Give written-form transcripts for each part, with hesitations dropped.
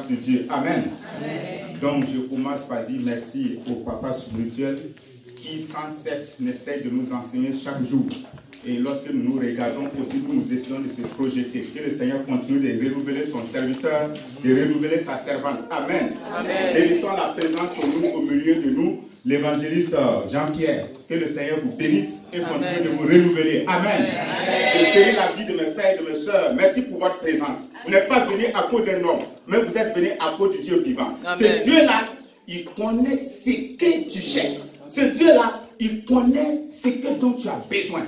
grâce de Dieu. Amen. Amen. Donc je commence par dire merci au papa spirituel qui sans cesse n'essaie de nous enseigner chaque jour. Et lorsque nous nous regardons aussi, nous essayons de se projeter. Que le Seigneur continue de renouveler son serviteur, de renouveler sa servante. Amen. Amen. Et laissons la présence au milieu de nous, l'évangéliste Jean-Pierre. Que le Seigneur vous bénisse et continue de vous renouveler. Amen. Je bénis la vie de mes frères et de mes soeurs. Merci pour votre présence. Vous n'êtes pas venus à cause d'un homme, mais vous êtes venus à cause du Dieu vivant. Amen. Ce Dieu-là, il connaît ce que tu cherches. Ce Dieu-là, il connaît ce dont tu as besoin.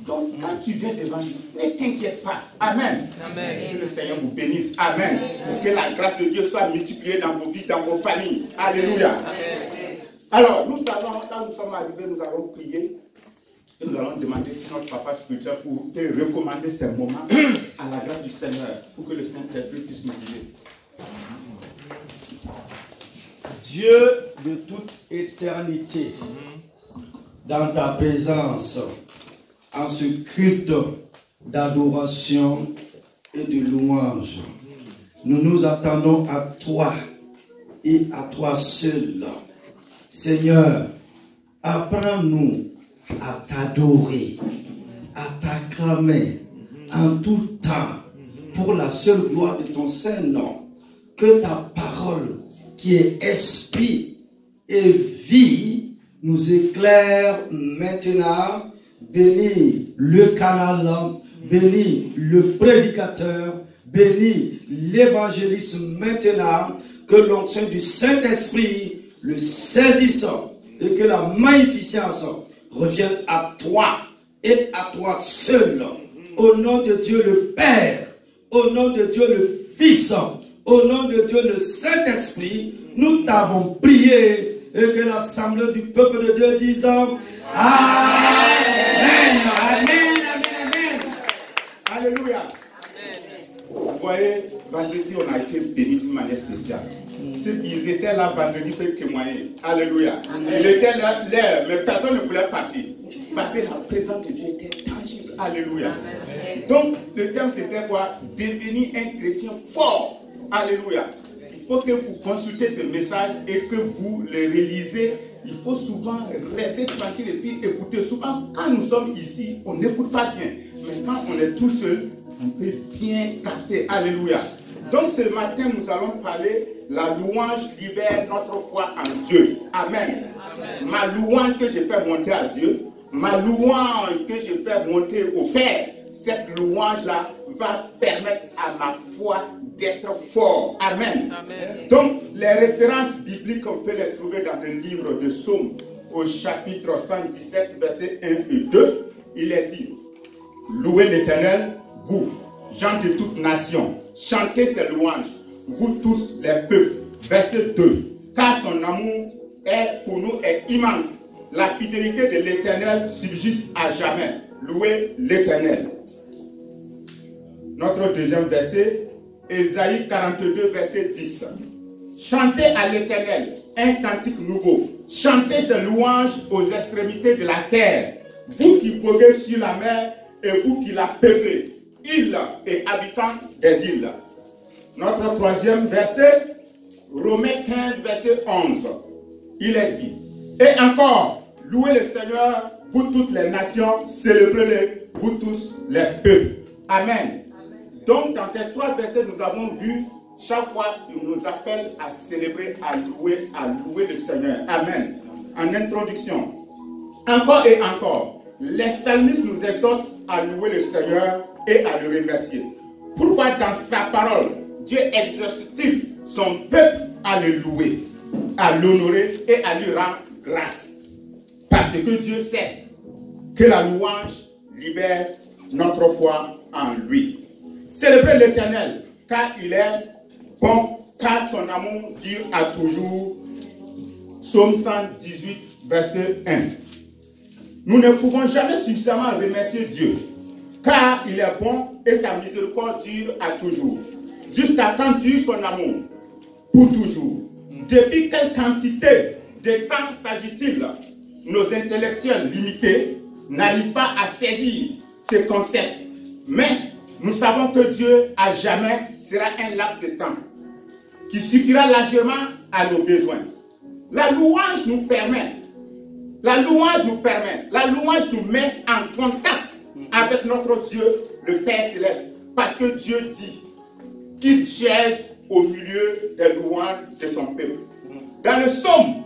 Donc, quand tu viens devant lui, ne t'inquiète pas. Amen. Amen. Que le Seigneur vous bénisse. Amen. Que la grâce de Dieu soit multipliée dans vos vies, dans vos familles. Alléluia. Amen. Alors, nous savons, quand nous sommes arrivés, nous avons prié. Et nous allons demander si notre papa spirituel pour te recommander ces moments à la grâce du Seigneur, pour que le Saint-Esprit puisse nous guider. Dieu de toute éternité, dans ta présence, en ce culte d'adoration et de louange, nous nous attendons à toi et à toi seul. Seigneur, apprends-nous à t'adorer, à t'acclamer en tout temps pour la seule gloire de ton Saint-Nom. Que ta parole, qui est esprit et vie, nous éclaire maintenant. Bénis le canal, bénis le prédicateur, bénis l'évangéliste maintenant, que l'onction du Saint-Esprit le saisisse et que la magnificence revienne à toi et à toi seul. Au nom de Dieu le Père, au nom de Dieu le Fils, au nom de Dieu le Saint-Esprit, nous t'avons prié et que l'assemblée du peuple de Dieu dise Amen. Amen, amen, amen. Alléluia. Amen. Vous voyez, vendredi, on a été bénis d'une manière spéciale. Ils étaient là vendredi pour témoigner. Alléluia. Ils étaient là, mais personne ne voulait partir. Parce que la présence de Dieu était tangible. Alléluia. Amen. Donc, le thème c'était quoi? Devenir un chrétien fort. Alléluia. Il faut que vous consultez ce message et que vous le réalisez. Il faut souvent rester tranquille et puis écouter. Souvent, quand nous sommes ici, on n'écoute pas bien. Mais quand on est tout seul, on peut bien capter. Alléluia. Donc ce matin, nous allons parler la louange libère notre foi en Dieu. Amen. Amen. Ma louange que je fais monter à Dieu, ma louange que je fais monter au Père, cette louange-là va permettre à ma foi d'être fort. Amen. Amen. Donc, les références bibliques, on peut les trouver dans le livre de Psaume, au chapitre 117, versets 1 et 2. Il est dit, louez l'Éternel, vous, gens de toute nation, chantez ses louanges, vous tous les peuples. Verset 2. Car son amour pour nous est immense. La fidélité de l'Éternel subsiste à jamais. Louez l'Éternel. Notre deuxième verset, Ésaïe 42, verset 10. Chantez à l'Éternel un cantique nouveau. Chantez ses louanges aux extrémités de la terre. Vous qui voguez sur la mer et vous qui la peuplez, îles et habitants des îles. Notre troisième verset, Romains 15, verset 11. Il est dit, et encore, louez le Seigneur, vous toutes les nations, célébrez-le, vous tous les peuples. Amen. Donc, dans ces trois versets, nous avons vu, chaque fois, il nous appelle à célébrer, à louer le Seigneur. Amen. En introduction, encore et encore, les psalmistes nous exhortent à louer le Seigneur et à le remercier. Pourquoi dans sa parole, Dieu exerce-t-il son peuple à le louer, à l'honorer et à lui rendre grâce? Parce que Dieu sait que la louange libère notre foi en lui. Célébrez l'Éternel, car il est bon, car son amour dure à toujours. Psaume 118, verset 1. Nous ne pouvons jamais suffisamment remercier Dieu, car il est bon et sa miséricorde dure à toujours. Jusqu'à quand dure son amour? Pour toujours. Depuis quelle quantité de temps s'agit-il? Nos intellectuels limités n'arrivent pas à saisir ce concept. Mais nous savons que Dieu à jamais sera un laps de temps qui suffira largement à nos besoins. La louange nous permet, la louange nous met en contact avec notre Dieu, le Père Céleste. Parce que Dieu dit qu'il cherche au milieu des louanges de son peuple. Dans le psaume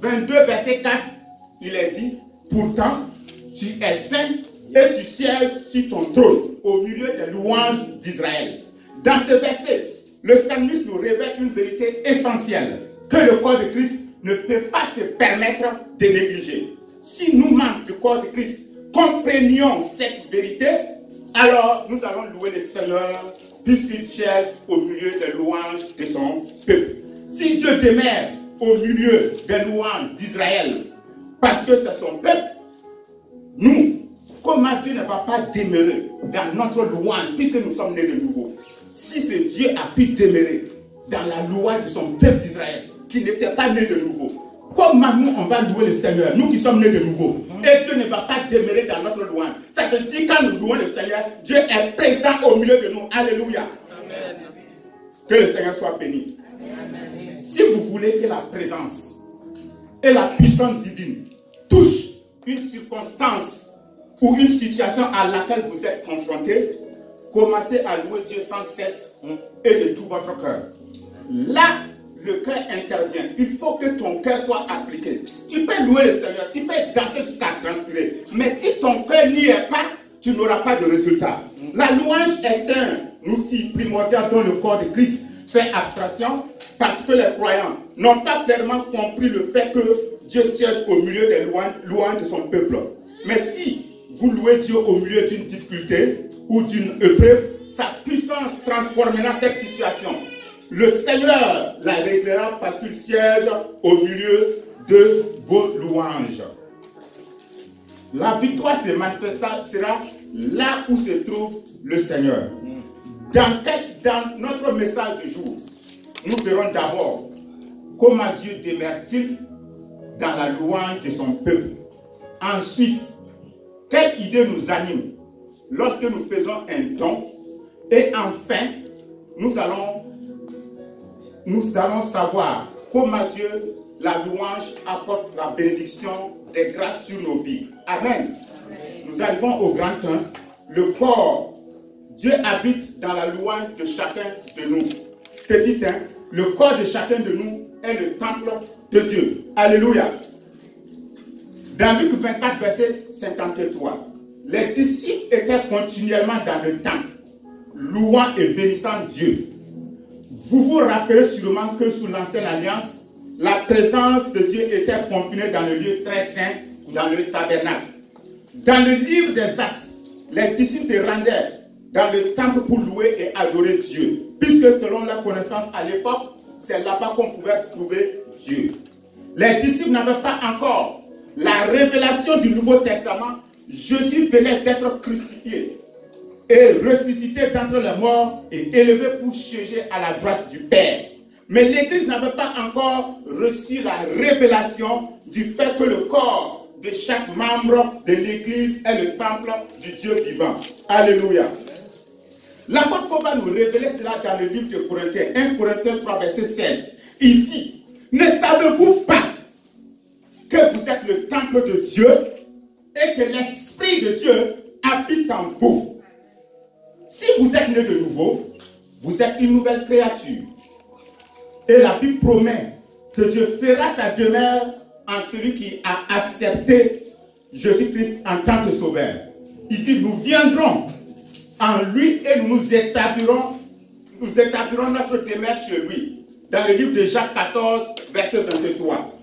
22, verset 4, il est dit, pourtant, tu es saint et tu sièges sur ton trône au milieu des louanges d'Israël. Dans ce verset, le psalmiste nous révèle une vérité essentielle que le corps de Christ ne peut pas se permettre de négliger. Si nous, membres du corps de Christ, comprenions cette vérité, alors nous allons louer le Seigneur puisqu'il cherche au milieu des louanges de son peuple. Si Dieu demeure au milieu des louanges d'Israël parce que c'est son peuple, nous, comment Dieu ne va pas demeurer dans notre louange puisque nous sommes nés de nouveau? Si ce Dieu a pu demeurer dans la louange de son peuple d'Israël qui n'était pas né de nouveau, comment nous on va louer le Seigneur, nous qui sommes nés de nouveau? Et Dieu ne va pas demeurer dans notre louange. Ça veut dire quand nous louons le Seigneur, Dieu est présent au milieu de nous. Alléluia. Amen. Que le Seigneur soit béni. Amen. Si vous voulez que la présence et la puissance divine touchent une circonstance ou une situation à laquelle vous êtes confrontés, commencez à louer Dieu sans cesse et de tout votre cœur. Là, le cœur intervient. Il faut que ton cœur soit appliqué. Tu peux louer le Seigneur, tu peux danser jusqu'à transpirer. Mais si ton cœur n'y est pas, tu n'auras pas de résultat. La louange est un outil primordial dont le corps de Christ fait abstraction parce que les croyants n'ont pas pleinement compris le fait que Dieu siège au milieu des louanges de son peuple. Mais si vous louez Dieu au milieu d'une difficulté ou d'une épreuve, sa puissance transformera cette situation. Le Seigneur la réglera parce qu'il siège au milieu de vos louanges. La victoire se manifestera là où se trouve le Seigneur. Dans notre message du jour, nous verrons d'abord comment Dieu demeure-t-il dans la louange de son peuple. Ensuite, quelle idée nous anime lorsque nous faisons un don. Et enfin, nous allons savoir comment Dieu, la louange, apporte la bénédiction des grâces sur nos vies. Amen. Amen. Nous arrivons au grand 1. Le corps, Dieu habite dans la louange de chacun de nous. Petit 1, le corps de chacun de nous est le temple de Dieu. Alléluia. Dans Luc 24, verset 53, les disciples étaient continuellement dans le temple, louant et bénissant Dieu. Vous vous rappelez sûrement que sous l'ancienne alliance, la présence de Dieu était confinée dans le lieu très saint, dans le tabernacle. Dans le livre des Actes, les disciples se rendaient dans le temple pour louer et adorer Dieu. Puisque selon la connaissance à l'époque, c'est là-bas qu'on pouvait trouver Dieu. Les disciples n'avaient pas encore la révélation du Nouveau Testament. Jésus venait d'être crucifié et ressuscité d'entre les morts et élevé pour siéger à la droite du Père. Mais l'Église n'avait pas encore reçu la révélation du fait que le corps de chaque membre de l'Église est le temple du Dieu vivant. Alléluia. L'apôtre Paul va nous révéler cela dans le livre de Corinthiens, 1 Corinthiens 3, verset 16. Il dit, ne savez-vous pas que vous êtes le temple de Dieu et que l'Esprit de Dieu habite en vous? Si vous êtes né de nouveau, vous êtes une nouvelle créature. Et la Bible promet que Dieu fera sa demeure en celui qui a accepté Jésus-Christ en tant que sauveur. Il dit, nous viendrons en lui et nous établirons notre demeure chez lui. Dans le livre de Jacques 14, verset 23.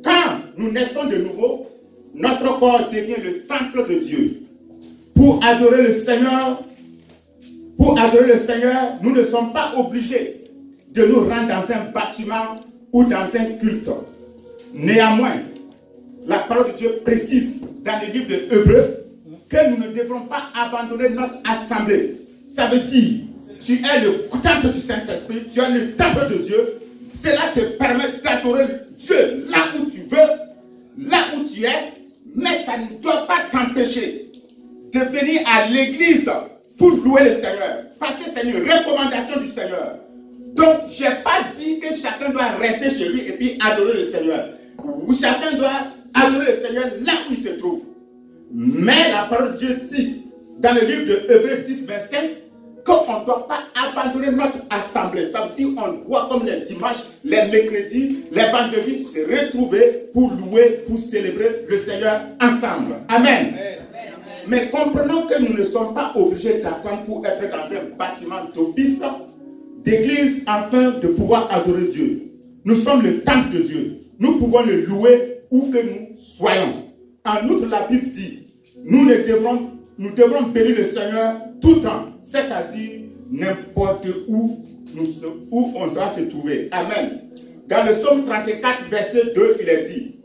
Quand nous naissons de nouveau, notre corps devient le temple de Dieu. Pour adorer le Seigneur, nous ne sommes pas obligés de nous rendre dans un bâtiment ou dans un culte. Néanmoins, la parole de Dieu précise dans le livre de Hébreux que nous ne devrons pas abandonner notre assemblée. Ça veut dire, tu es le temple du Saint-Esprit, tu es le temple de Dieu. Cela te permet d'adorer Dieu là où tu veux, là où tu es, mais ça ne doit pas t'empêcher de venir à l'église pour louer le Seigneur. Parce que c'est une recommandation du Seigneur. Donc, je n'ai pas dit que chacun doit rester chez lui et puis adorer le Seigneur. Chacun doit adorer le Seigneur là où il se trouve. Mais la parole de Dieu dit, dans le livre de Hébreux 10, 25, qu'on ne doit pas abandonner notre assemblée. Ça veut dire qu'on doit, comme les dimanches, les mercredis, les vendredis, se retrouver pour louer, pour célébrer le Seigneur ensemble. Amen. Mais comprenons que nous ne sommes pas obligés d'attendre pour être dans un bâtiment d'office, d'église, afin de pouvoir adorer Dieu. Nous sommes le temple de Dieu. Nous pouvons le louer où que nous soyons. En outre, la Bible dit, nous devrons bénir le Seigneur tout le temps, c'est-à-dire n'importe où on va se trouver. Amen. Dans le psaume 34, verset 2, il est dit,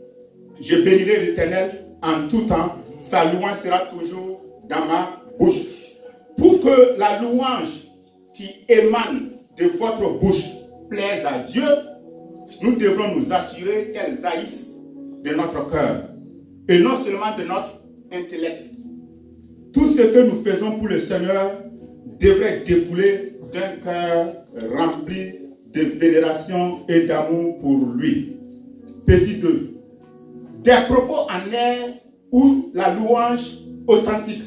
je bénirai l'Éternel en tout temps, sa louange sera toujours dans ma bouche. Pour que la louange qui émane de votre bouche plaise à Dieu, nous devrons nous assurer qu'elle jaillisse de notre cœur et non seulement de notre intellect. Tout ce que nous faisons pour le Seigneur devrait découler d'un cœur rempli de vénération et d'amour pour lui. Petit 2. Des propos en air ou la louange authentique.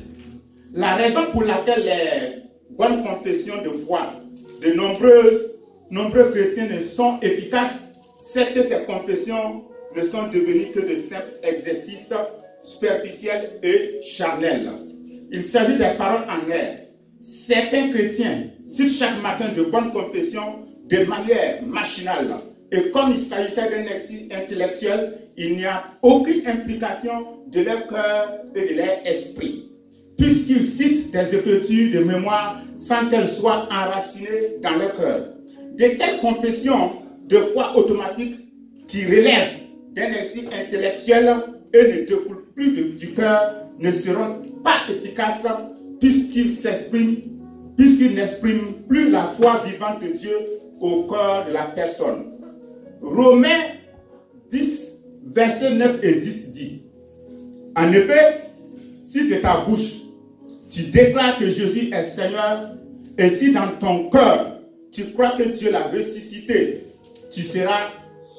La raison pour laquelle les bonnes confessions de foi de nombreux chrétiens ne sont efficaces, c'est que ces confessions ne sont devenues que de simples exercices superficiels et charnels. Il s'agit des paroles en air. Certains chrétiens citent chaque matin de bonnes confessions de manière machinale. Et comme il s'agissait d'un exercice intellectuel, il n'y a aucune implication de leur cœur et de leur esprit. Puisqu'ils citent des écritures de mémoire sans qu'elles soient enracinées dans leur cœur. De telles confessions de foi automatique qui relèvent d'un exercice intellectuel et ne découlent plus du cœur ne seront pas efficaces puisqu'ils n'expriment plus la foi vivante de Dieu au cœur de la personne. Romains 10, versets 9 et 10 dit, en effet, si de ta bouche tu déclares que Jésus est Seigneur et si dans ton cœur tu crois que Dieu l'a ressuscité, tu seras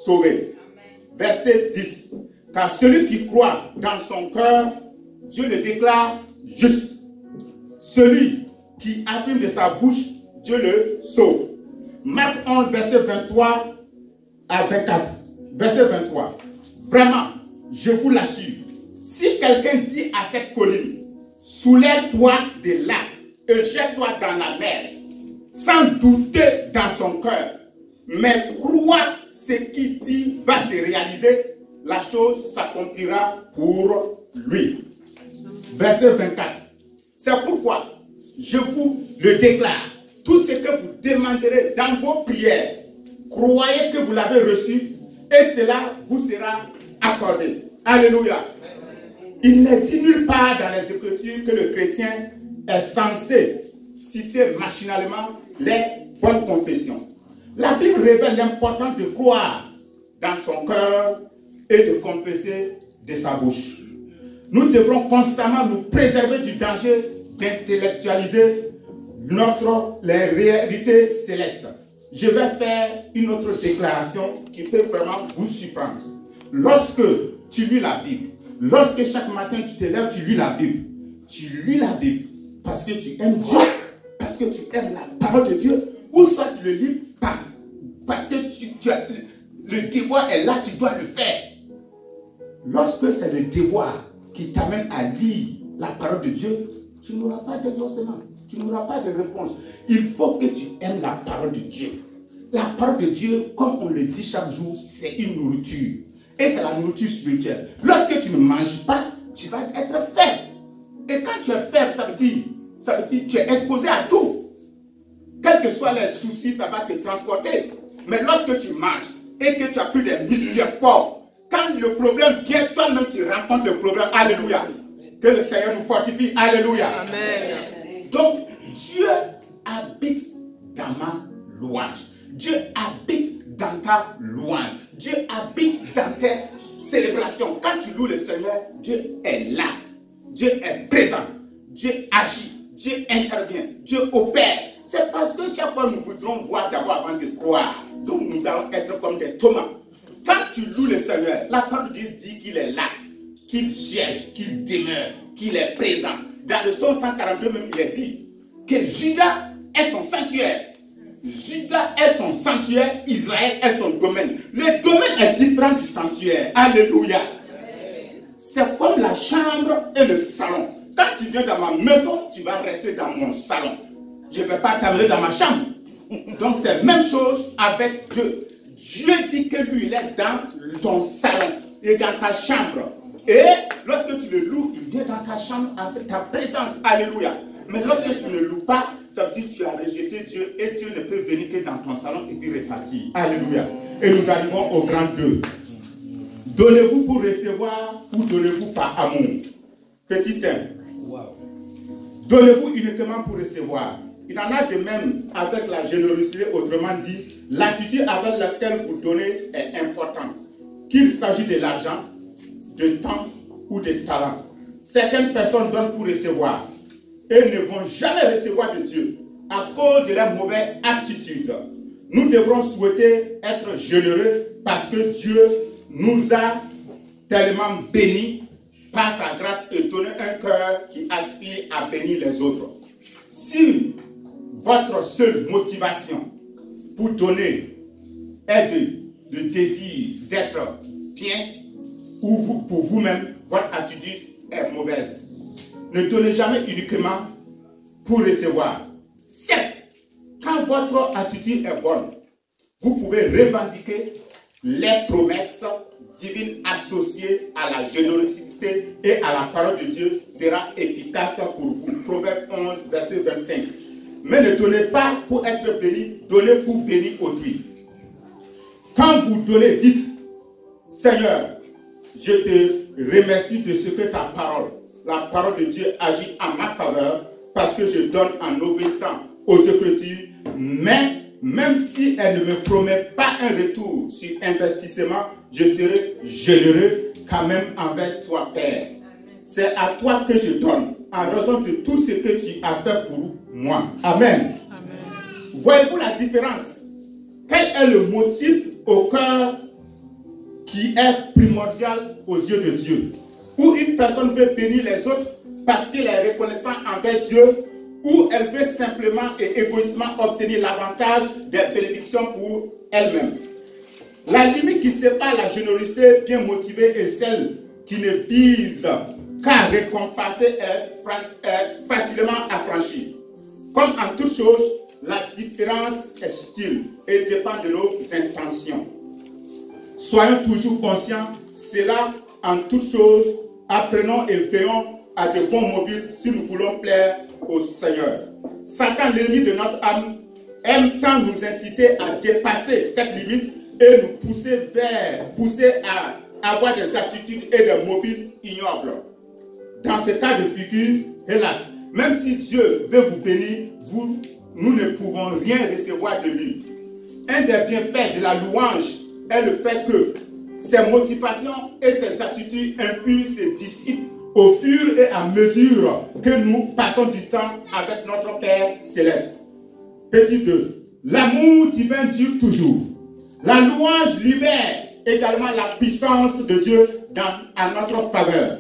sauvé. Verset 10. Car celui qui croit dans son cœur, Dieu le déclare juste. Celui qui affirme de sa bouche, Dieu le sauve. Marc 11, verset 23 à 24. Verset 23. Vraiment, je vous l'assure, si quelqu'un dit à cette colline, soulève-toi de là et jette-toi dans la mer, sans douter dans son cœur, mais crois ce qu'il dit va se réaliser, la chose s'accomplira pour lui. Verset 24. C'est pourquoi je vous le déclare, tout ce que vous demanderez dans vos prières, croyez que vous l'avez reçu et cela vous sera accordé. Alléluia. Il n'est dit nulle part dans les Écritures que le chrétien est censé citer machinalement les bonnes confessions. La Bible révèle l'importance de croire dans son cœur et de confesser de sa bouche. Nous devrons constamment nous préserver du danger d'intellectualiser les réalités célestes. Je vais faire une autre déclaration qui peut vraiment vous surprendre. Lorsque tu lis la Bible, lorsque chaque matin tu te lèves, tu lis la Bible parce que tu aimes Dieu, parce que tu aimes la parole de Dieu, ou soit tu le lis parce que le devoir est là, tu dois le faire. Lorsque c'est le devoir qui t'amène à lire la parole de Dieu, tu n'auras pas d'exaucement, tu n'auras pas de réponse. Il faut que tu aimes la parole de Dieu. La parole de Dieu, comme on le dit chaque jour, c'est une nourriture. Et c'est la nourriture spirituelle. Lorsque tu ne manges pas, tu vas être faible. Et quand tu es faible, ça veut dire que tu es exposé à tout. Quels que soient les soucis, ça va te transporter. Mais lorsque tu manges et que tu as plus de muscles, tu es fort. Quand le problème vient, toi-même tu rencontres le problème. Alléluia. Que le Seigneur nous fortifie. Alléluia. Amen. Donc, Dieu habite dans ma louange. Dieu habite dans ta louange. Dieu habite dans tes célébrations. Quand tu loues le Seigneur, Dieu est là. Dieu est présent. Dieu agit. Dieu intervient. Dieu opère. C'est parce que chaque fois nous voudrons voir d'abord avant de croire. Donc nous allons être comme des Thomas. Quand tu loues le Seigneur, la parole de Dieu dit qu'il est là, qu'il siège, qu'il demeure, qu'il est présent. Dans le psaume 142 même, il est dit que Judas est son sanctuaire. Judas est son sanctuaire, Israël est son domaine. Le domaine est différent du sanctuaire. Alléluia. C'est comme la chambre et le salon. Quand tu viens dans ma maison, tu vas rester dans mon salon. Je ne vais pas t'amener dans ma chambre. Donc c'est la même chose avec Dieu. Dieu dit que lui, il est dans ton salon et dans ta chambre. Et lorsque tu le loues, il vient dans ta chambre avec ta présence. Alléluia. Mais lorsque tu ne loues pas, ça veut dire que tu as rejeté Dieu et Dieu ne peut venir que dans ton salon et puis repartir. Alléluia. Et nous arrivons au grand 2. Donnez-vous pour recevoir ou donnez-vous par amour? Petit 1. Wow. Donnez-vous uniquement pour recevoir. Il en a de même avec la générosité, autrement dit, l'attitude avec laquelle vous donnez est importante. Qu'il s'agisse de l'argent, de temps ou de talent. Certaines personnes donnent pour recevoir et ne vont jamais recevoir de Dieu à cause de leur mauvaise attitude. Nous devrons souhaiter être généreux parce que Dieu nous a tellement bénis par sa grâce et donné un cœur qui aspire à bénir les autres. Si votre seule motivation pour donner est le désir d'être bien ou pour vous-même, votre attitude est mauvaise. Ne donnez jamais uniquement pour recevoir. Certes, quand votre attitude est bonne, vous pouvez revendiquer les promesses divines associées à la générosité et à la parole de Dieu sera efficace pour vous. Proverbe 11, verset 25. Mais ne donnez pas pour être béni, donnez pour bénir autrui. Quand vous donnez, dites, Seigneur, je te remercie de ce que ta parole, la parole de Dieu agit en ma faveur parce que je donne en obéissant aux Écritures, mais même si elle ne me promet pas un retour sur investissement, je serai généreux quand même envers toi, Père. C'est à toi que je donne en raison de tout ce que tu as fait pour moi. Amen. Amen. Voyez-vous la différence? Quel est le motif au cœur qui est primordial aux yeux de Dieu? Ou une personne veut bénir les autres parce qu'elle est reconnaissante envers Dieu, ou elle veut simplement et égoïstement obtenir l'avantage des bénédictions pour elle-même. La limite qui sépare la générosité bien motivée et celle qui ne vise qu'à récompenser est facilement affranchie. Comme en toute chose, la différence est subtile et dépend de nos intentions. Soyons toujours conscients, cela en toute chose, apprenons et veillons à de bons mobiles si nous voulons plaire au Seigneur. Satan, l'ennemi de notre âme, aime tant nous inciter à dépasser cette limite et nous pousser à avoir des attitudes et des mobiles ignobles. Dans ce cas de figure, hélas, même si Dieu veut vous bénir, nous ne pouvons rien recevoir de lui. Un des bienfaits de la louange est le fait que ses motivations et ses attitudes impures se dissipent au fur et à mesure que nous passons du temps avec notre Père Céleste. Petit 2. L'amour divin dure toujours. La louange libère également la puissance de Dieu à notre faveur.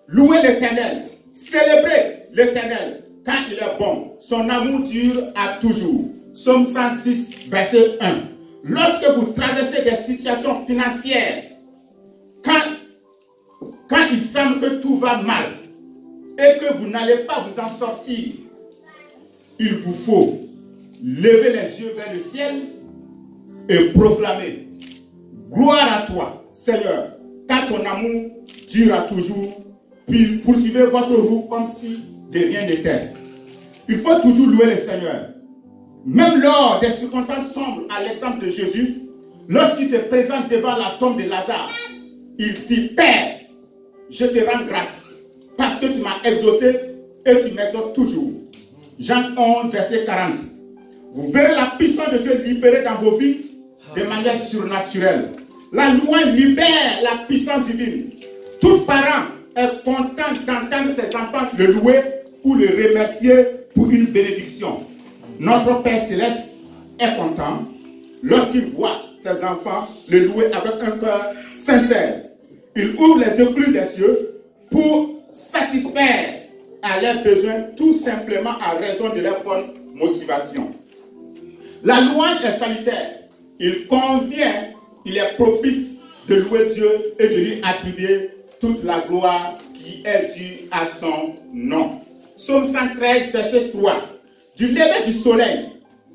Louez l'Éternel, célébrez l'Éternel, car il est bon. Son amour dure à toujours. Psaume 106, verset 1. Lorsque vous traversez des situations financières, quand il semble que tout va mal et que vous n'allez pas vous en sortir, il vous faut lever les yeux vers le ciel et proclamer: gloire à toi, Seigneur, car ton amour durera toujours. Puis poursuivez votre route comme si de rien n'était. Il faut toujours louer le Seigneur. Même lors des circonstances sombres, à l'exemple de Jésus, lorsqu'il se présente devant la tombe de Lazare, il dit: Père, je te rends grâce parce que tu m'as exaucé et tu m'exauces toujours. Jean 11, verset 40. Vous verrez la puissance de Dieu libérée dans vos vies de manière surnaturelle. La louange libère la puissance divine. Tout parent est content d'entendre ses enfants le louer ou le remercier pour une bénédiction. Notre Père Céleste est content lorsqu'il voit ses enfants le louer avec un cœur sincère. Il ouvre les écluses des cieux pour satisfaire à leurs besoins tout simplement à raison de leur bonne motivation. La louange est salutaire. Il convient, il est propice de louer Dieu et de lui attribuer toute la gloire qui est due à son nom. Psaume 113, verset 3. Du lever du soleil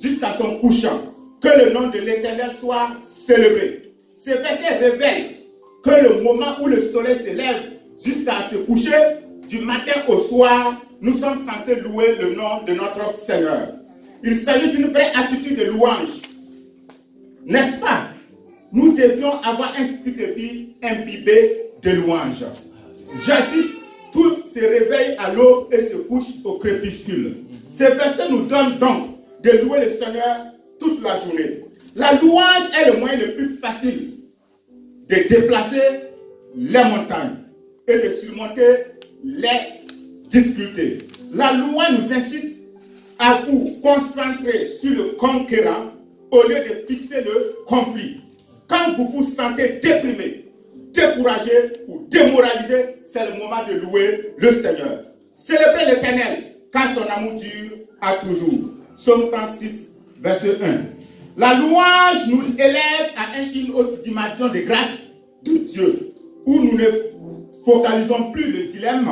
jusqu'à son couchant, que le nom de l'Éternel soit célébré. Ce verset révèle que le moment où le soleil se lève jusqu'à se coucher, du matin au soir, nous sommes censés louer le nom de notre Seigneur. Il s'agit d'une vraie attitude de louange. N'est-ce pas? Nous devions avoir un style de vie imbibé de louange. Jadis, tout se réveille à l'aube et se couche au crépuscule. Ce verset nous donne donc de louer le Seigneur toute la journée. La louange est le moyen le plus facile de déplacer les montagnes et de surmonter les difficultés. La louange nous incite à vous concentrer sur le conquérant au lieu de fixer le conflit. Quand vous vous sentez déprimé, découragé ou démoralisé, c'est le moment de louer le Seigneur. Célébrez l'Éternel, car son amour dure à toujours. Psaume 106, verset 1. La louange nous élève à une autre dimension de grâce de Dieu, où nous ne focalisons plus le dilemme,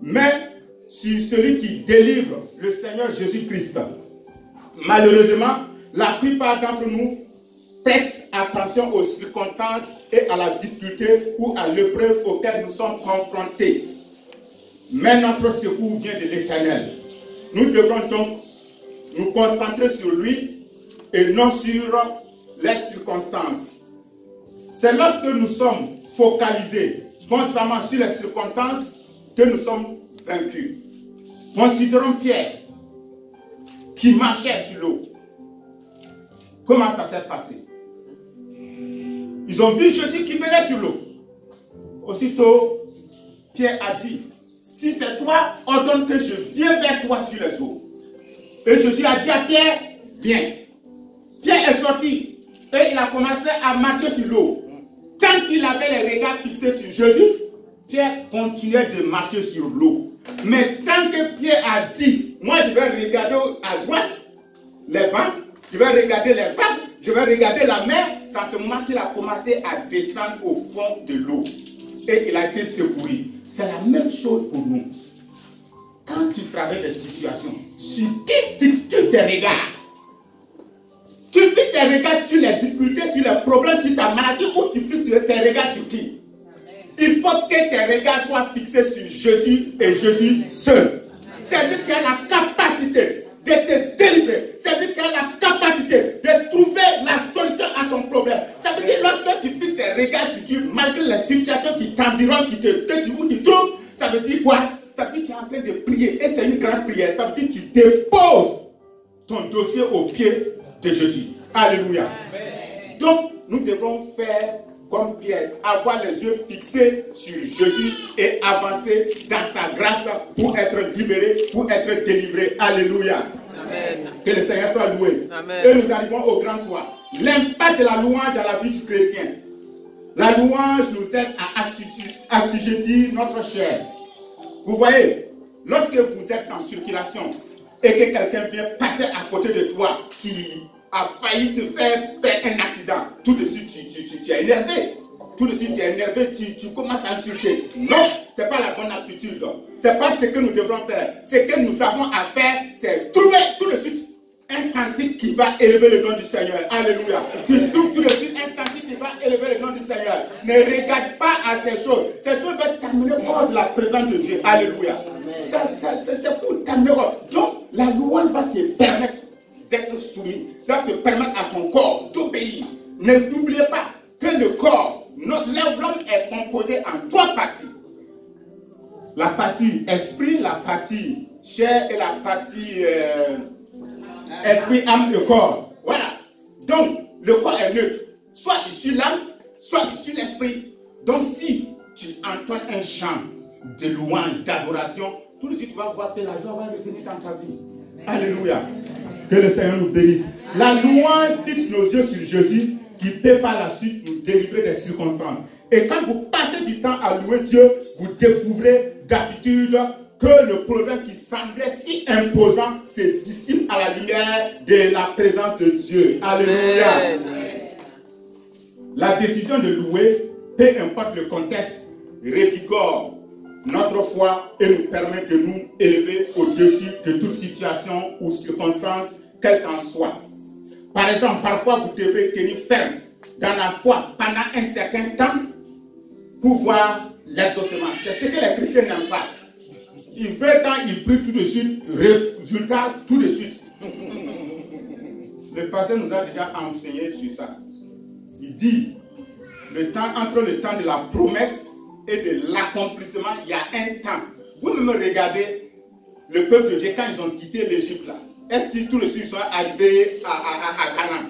mais sur celui qui délivre, le Seigneur Jésus-Christ. Malheureusement, la plupart d'entre nous prêtent attention aux circonstances et à la difficulté ou à l'épreuve auxquelles nous sommes confrontés. Mais notre secours vient de l'Éternel. Nous devrons donc nous concentrer sur lui et non sur les circonstances. C'est lorsque nous sommes focalisés constamment sur les circonstances que nous sommes vaincus. Considérons Pierre qui marchait sur l'eau. Comment ça s'est passé? Ils ont vu Jésus qui venait sur l'eau. Aussitôt, Pierre a dit, si c'est toi, ordonne que je vienne vers toi sur les eaux. Et Jésus a dit à Pierre, viens. Pierre est sorti et il a commencé à marcher sur l'eau. Tant qu'il avait les regards fixés sur Jésus, Pierre continuait de marcher sur l'eau. Mais tant que Pierre a dit, moi je vais regarder à droite les vents, je vais regarder les vagues, je vais regarder la mer, c'est à ce moment qu'il a commencé à descendre au fond de l'eau. Et il a été secouru. C'est la même chose pour nous. Quand tu traverses des situations, sur qui fixes-tu tes regards? Tu fixes tes regards sur les difficultés, sur les problèmes, sur ta maladie, ou tu fixes tes regards sur qui? Il faut que tes regards soient fixés sur Jésus et Jésus seul. C'est lui qui a la capacité de te délivrer. C'est lui qui a la capacité de trouver la solution à ton problème. Ça veut dire lorsque tu fixes tes regards sur Dieu, malgré les situations qui t'environnent, où tu trouves, ça veut dire quoi? Ça veut dire que tu es en train de prier. Et c'est une grande prière. Ça veut dire que tu déposes ton dossier au pied de Jésus. Alléluia. Amen. Donc, nous devons faire comme Pierre, avoir les yeux fixés sur Jésus et avancer dans sa grâce pour être libéré, pour être délivré. Alléluia. Amen. Que le Seigneur soit loué. Amen. Et nous arrivons au grand 3. L'impact de la louange dans la vie du chrétien. La louange nous aide à assujettir notre chair. Vous voyez, lorsque vous êtes en circulation et que quelqu'un vient passer à côté de toi qui a failli te faire un accident, tout de suite tu es énervé. Tout de suite tu es énervé, tu commences à insulter. Non, ce n'est pas la bonne attitude. Ce n'est pas ce que nous devrons faire. Ce que nous avons à faire, c'est trouver tout de suite un cantique qui va élever le nom du Seigneur. Alléluia. Tu trouves tout de suite un cantique qui va élever le nom du Seigneur. Ne regarde pas à ces choses. Ces choses vont t'amener hors de la présence de Dieu. Alléluia. C'est pour t'amener hors. Donc, la louange va te permettre d'être soumis, ça te permettre à ton corps d'obéir. N'oubliez pas que le corps, l'homme est composé en 3 parties. La partie esprit, la partie chair et la partie esprit, âme et corps. Voilà. Donc, le corps est neutre. Soit issu l'âme, soit issu l'esprit. Donc, si tu entends un chant de louange, d'adoration, tout de suite tu vas voir que la joie va revenir dans ta vie. Alléluia. Que le Seigneur nous bénisse. La louange fixe nos yeux sur Jésus qui peut par la suite nous délivrer des circonstances. Et quand vous passez du temps à louer Dieu, vous découvrez d'habitude que le problème qui semblait si imposant se dissipe à la lumière de la présence de Dieu. Alléluia. Amen. La décision de louer, peu importe le contexte, revigore notre foi et nous permet de nous élever au-dessus de toute situation ou circonstance, quelle qu'en soit. Par exemple, parfois vous devrez tenir ferme dans la foi pendant un certain temps pour voir l'exaucement. C'est ce que les chrétiens n'aiment pas. Ils veulent quand ils prient tout de suite, résultat tout de suite. Le pasteur nous a déjà enseigné sur ça. Il dit, entre le temps de la promesse et de l'accomplissement, il y a un temps. Vous me regardez, le peuple de Dieu, quand ils ont quitté l'Égypte là, est-ce qu'ils tout de suite sont arrivés à Canaan?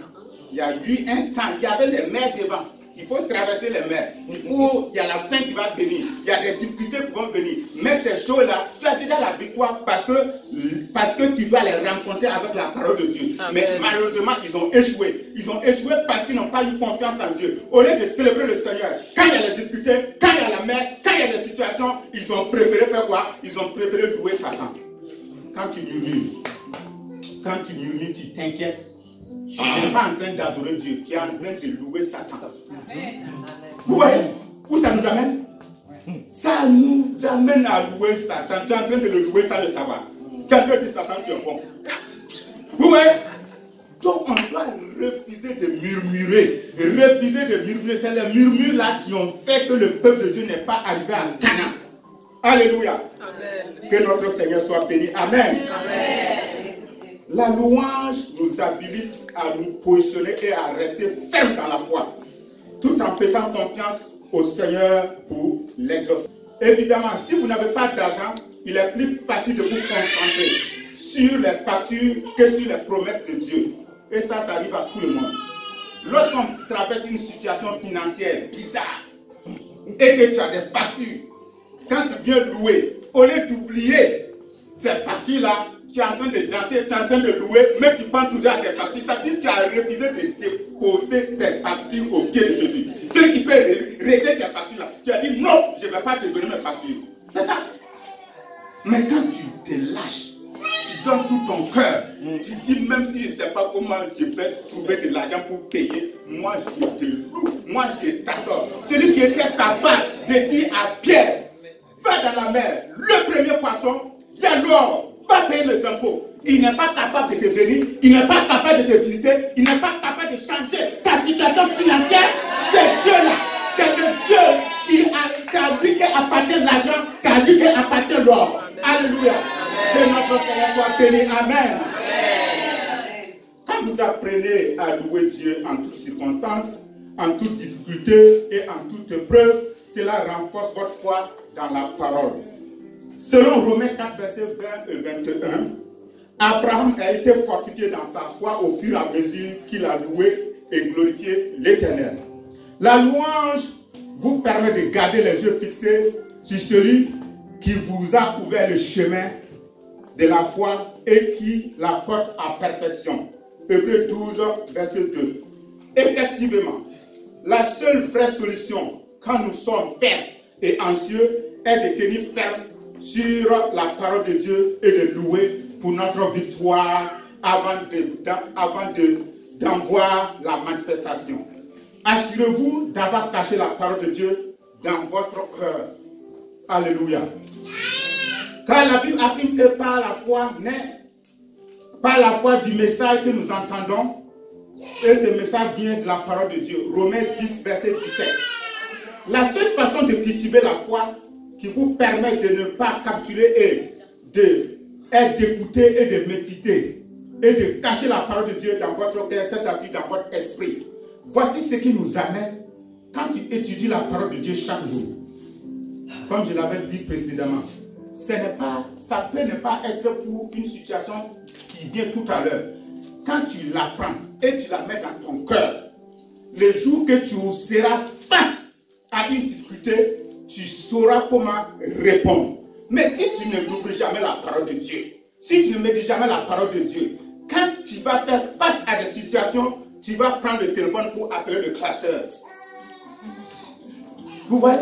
Il y a eu un temps, il y avait les mers devant. Il faut traverser les mers. Il y a la faim qui va venir. Il y a des difficultés qui vont venir. Mais ces choses-là, tu as déjà la victoire parce que tu dois les rencontrer avec la parole de Dieu. Amen. Mais malheureusement, ils ont échoué. Ils ont échoué parce qu'ils n'ont pas eu confiance en Dieu. Au lieu de célébrer le Seigneur, quand il y a les difficultés, quand il y a la mer, quand il y a des situations, ils ont préféré faire quoi? Ils ont préféré louer Satan. Quand tu murmures, tu t'inquiètes. Tu n'es pas en train d'adorer Dieu, tu es en train de louer Satan. Oui, où ça nous amène? Ça nous amène à louer Satan. Tu es en train de le louer sans le savoir. Tu es en train de dire Satan, tu es bon. Oui. Donc on doit refuser de murmurer. Refuser de murmurer. C'est les murmures là qui ont fait que le peuple de Dieu n'est pas arrivé à Canaan. Alléluia. Amen. Que notre Seigneur soit béni. Amen. Amen. La louange nous habilite à nous positionner et à rester fermes dans la foi, tout en faisant confiance au Seigneur pour l'exaucer. Évidemment, si vous n'avez pas d'argent, il est plus facile de vous concentrer sur les factures que sur les promesses de Dieu. Et ça arrive à tout le monde. Lorsqu'on traverse une situation financière bizarre et que tu as des factures, quand tu viens louer, au lieu d'oublier ces factures-là, tu es en train de danser, tu es en train de louer, mais tu penses toujours à tes factures. Ça veut dire que tu as refusé de déposer tes factures au pied de Jésus. Celui qui peut régler tes factures là, tu as dit non, je ne vais pas te donner mes factures. C'est ça. Mais quand tu te lâches, tu donnes tout ton cœur, tu dis même si je ne sais pas comment je vais trouver de l'argent pour payer, moi je te loue, moi je t'adore. Celui qui était capable de dire à Pierre, va dans la mer, le premier poisson, il y a l'or. Va payer les impôts. Il n'est pas capable de te venir, il n'est pas capable de te visiter, il n'est pas capable de changer ta situation financière. C'est Dieu là. C'est le Dieu qui a dit qu'appartient l'argent, qui a dit qu'appartient l'or. Alléluia. Que notre Seigneur soit béni. Amen. Quand vous apprenez à louer Dieu en toutes circonstances, en toute difficulté et en toute épreuve, cela renforce votre foi dans la parole. Selon Romains 4, versets 20 et 21, Abraham a été fortifié dans sa foi au fur et à mesure qu'il a loué et glorifié l'Éternel. La louange vous permet de garder les yeux fixés sur celui qui vous a ouvert le chemin de la foi et qui la porte à perfection. Hébreux 12, verset 2. Effectivement, la seule vraie solution quand nous sommes fermes et anxieux est de tenir ferme sur la parole de Dieu et de louer pour notre victoire avant d'en voir la manifestation. Assurez-vous d'avoir caché la parole de Dieu dans votre cœur. Alléluia. Car la Bible affirme que par la foi du message que nous entendons, et ce message vient de la parole de Dieu. Romains 10, verset 17. La seule façon de cultiver la foi qui vous permet de ne pas capturer et d'écouter et de méditer et de cacher la parole de Dieu dans votre cœur, c'est-à-dire dans votre esprit. Voici ce qui nous amène quand tu étudies la parole de Dieu chaque jour. Comme je l'avais dit précédemment, ça peut ne pas être pour une situation qui vient tout à l'heure. Quand tu l'apprends et tu la mets dans ton cœur, le jour que tu seras face à une difficulté, tu sauras comment répondre. Mais si tu ne l'ouvres jamais la parole de Dieu, si tu ne médites jamais la parole de Dieu, Quand tu vas faire face à des situations, tu vas prendre le téléphone pour appeler le pasteur. Vous voyez?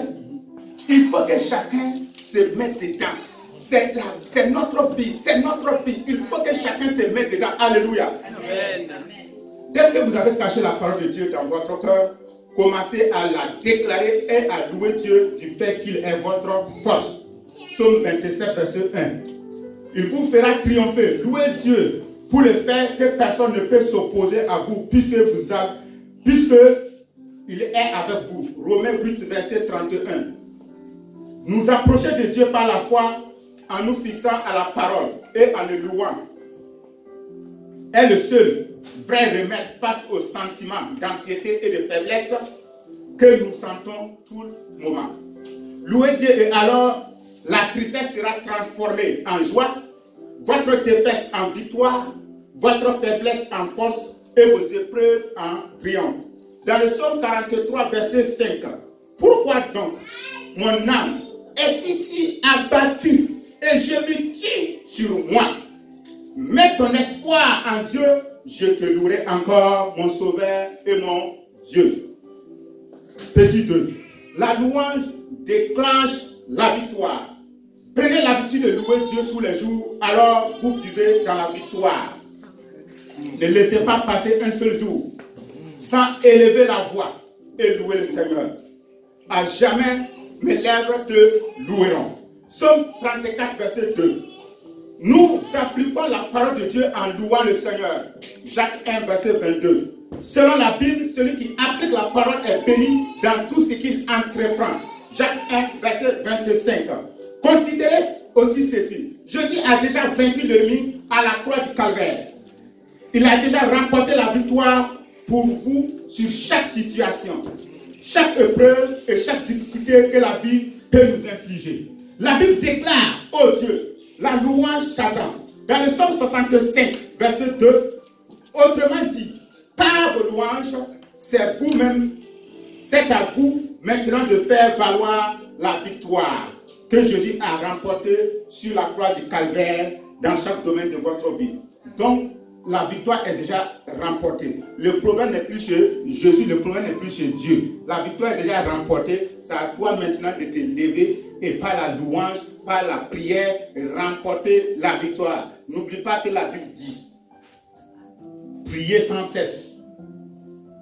Il faut que chacun se mette dedans. C'est notre vie, c'est notre vie. Il faut que chacun se mette dedans. Alléluia. Amen. Dès que vous avez caché la parole de Dieu dans votre cœur, commencez à la déclarer et à louer Dieu du fait qu'il est votre force. Psaume 27, verset 1. Il vous fera triompher. Louez Dieu pour le fait que personne ne peut s'opposer à vous puisque il est avec vous. Romains 8, verset 31. Nous approcher de Dieu par la foi en nous fixant à la parole et en le louant est le seul vrai remède face aux sentiments d'anxiété et de faiblesse que nous sentons tout le moment. Louez Dieu et alors la tristesse sera transformée en joie, votre défaite en victoire, votre faiblesse en force et vos épreuves en triomphe. Dans le psaume 43, verset 5, pourquoi donc mon âme est ici abattue et je me tue sur moi? Mets ton espoir en Dieu, je te louerai encore, mon sauveur et mon Dieu. Petit 2. La louange déclenche la victoire. Prenez l'habitude de louer Dieu tous les jours, alors vous vivez dans la victoire. Ne laissez pas passer un seul jour sans élever la voix et louer le Seigneur. À jamais mes lèvres te loueront. Psaume 34, verset 2. Nous appliquons la parole de Dieu en louant le Seigneur. Jacques 1, verset 22. Selon la Bible, celui qui applique la parole est béni dans tout ce qu'il entreprend. Jacques 1, verset 25. Considérez aussi ceci. Jésus a déjà vaincu l'ennemi à la croix du Calvaire. Il a déjà remporté la victoire pour vous sur chaque situation, chaque épreuve et chaque difficulté que la vie peut nous infliger. La Bible déclare, oh Dieu, la louange t'attend. Dans le psaume 65, verset 2, autrement dit, par vos louanges, c'est vous-même, c'est à vous maintenant de faire valoir la victoire que Jésus a remportée sur la croix du Calvaire dans chaque domaine de votre vie. Donc, la victoire est déjà remportée. Le problème n'est plus chez Jésus, le problème n'est plus chez Dieu. La victoire est déjà remportée. C'est à toi maintenant de te lever et par la louange, par la prière, remporter la victoire. N'oublie pas que la Bible dit, priez sans cesse.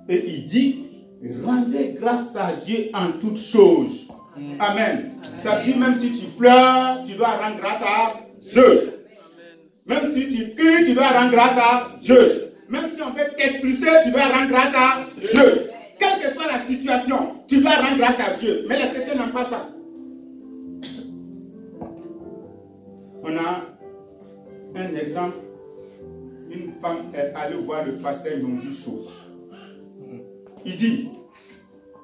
Et il dit, rendez grâce à Dieu en toutes choses. Amen. Ça dit, même si tu pleures, tu dois rendre grâce à Dieu. Même si tu cries, tu dois rendre grâce à Dieu. Même si on peut t'expulser, tu dois rendre grâce à Dieu. Quelle que soit la situation, tu dois rendre grâce à Dieu. Mais les chrétiens n'aiment pas ça. On a un exemple. Une femme est allée voir le pasteur Yongicho. Il dit,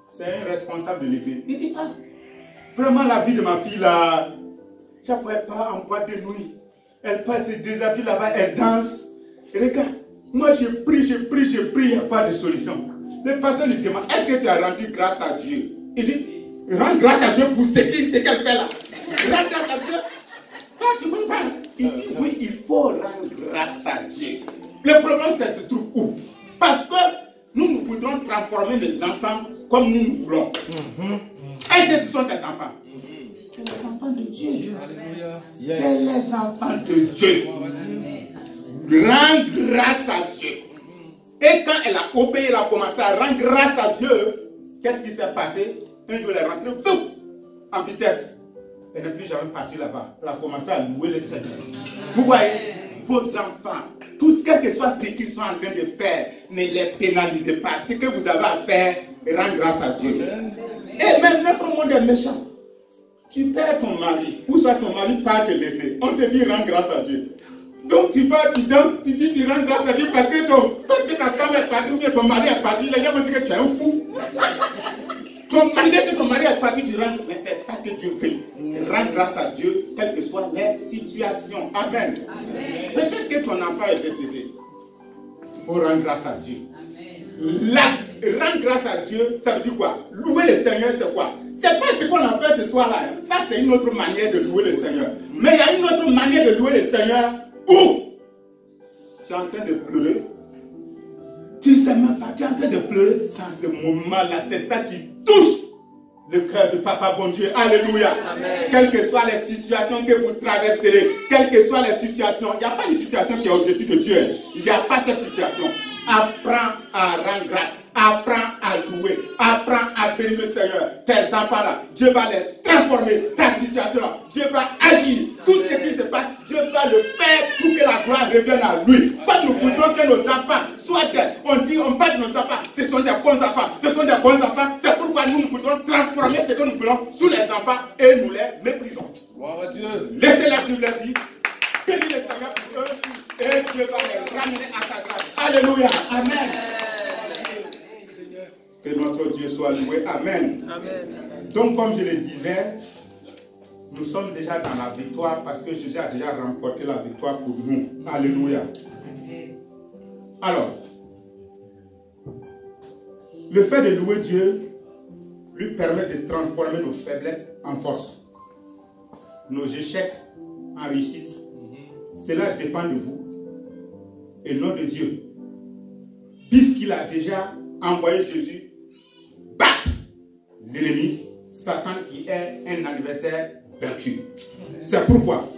c'est un responsable de l'église. Il dit, ah, vraiment la vie de ma fille là, je ne pourrais pas en boîte de nuit. Elle passe ses déshabille là-bas, elle danse. Et regarde, moi je prie, il n'y a pas de solution. Le pasteur lui demande, est-ce que tu as rendu grâce à Dieu? Il dit, rends grâce à Dieu pour ce qu'elle fait là. Rends grâce à Dieu. Ah, tu comprends pas? Il dit, oui, il faut rendre grâce à Dieu. Le problème, ça se trouve où? Parce que nous voudrons transformer les enfants comme nous voulons. Est-ce que ce sont tes enfants? C'est les enfants de Dieu. C'est les enfants de Dieu. Rends grâce à Dieu. Et quand elle a obéi, elle a commencé à rendre grâce à Dieu, qu'est-ce qui s'est passé? Un jour, elle est rentrée en vitesse. Elle n'est plus jamais partie là-bas. Elle a commencé à louer le Seigneur. Vous voyez, vos enfants, tous, quel que soit ce qu'ils sont en train de faire, ne les pénalisez pas. Ce que vous avez à faire, rendre grâce à Dieu. Et même notre monde est méchant. Tu perds ton mari, ou soit ton mari part te laisser. On te dit rends grâce à Dieu. Donc tu pars, tu danses, tu dis tu rends grâce à Dieu parce que ta femme est partie ou bien ton mari est parti. Les gens vont dire que tu es un fou. Malgré que ton mari est parti, tu rends. Mais c'est ça que Dieu fait. Rends grâce à Dieu, quelles que soient les situations. Amen. Peut-être que ton enfant est décédé. Il faut rendre grâce à Dieu. L'acte, rendre grâce à Dieu, ça veut dire quoi? Louer le Seigneur, c'est quoi? C'est pas ce qu'on a fait ce soir-là. Ça, c'est une autre manière de louer le Seigneur. Mais il y a une autre manière de louer le Seigneur où tu es en train de pleurer. Tu ne sais même pas, tu es en train de pleurer. C'est en ce moment-là, c'est ça qui touche le cœur de Papa bon Dieu. Alléluia. Amen. Quelles que soient les situations que vous traverserez, quelles que soient les situations, il n'y a pas de situation qui est au-dessus de Dieu. Il n'y a pas cette situation. Apprends à rendre grâce. Apprends à louer. Apprends à bénir le Seigneur. Tes enfants là, Dieu va les transformer. Ta situation là, Dieu va agir. Tout ce qui se passe, Dieu va le faire pour que la gloire revienne à lui. Comme nous voudrons que nos enfants soient on parle de nos enfants, ce sont des bons enfants. Ce sont des bons enfants. C'est pourquoi nous voudrons transformer ce que nous voulons sous les enfants et nous les méprisons. Gloire à Dieu. Laissez-les vivre leur vie. Bénis le Seigneur pour eux. Et Dieu va les ramener à sa grâce. Alléluia. Amen. Que notre Dieu soit loué. Amen. Amen. Donc, comme je le disais, nous sommes déjà dans la victoire parce que Jésus a déjà remporté la victoire pour nous. Alléluia. Alors, le fait de louer Dieu lui permet de transformer nos faiblesses en force, nos échecs en réussite. Cela dépend de vous et non de Dieu. Puisqu'il a déjà envoyé Jésus battre l'ennemi, Satan qui est un adversaire vaincu. C'est pourquoi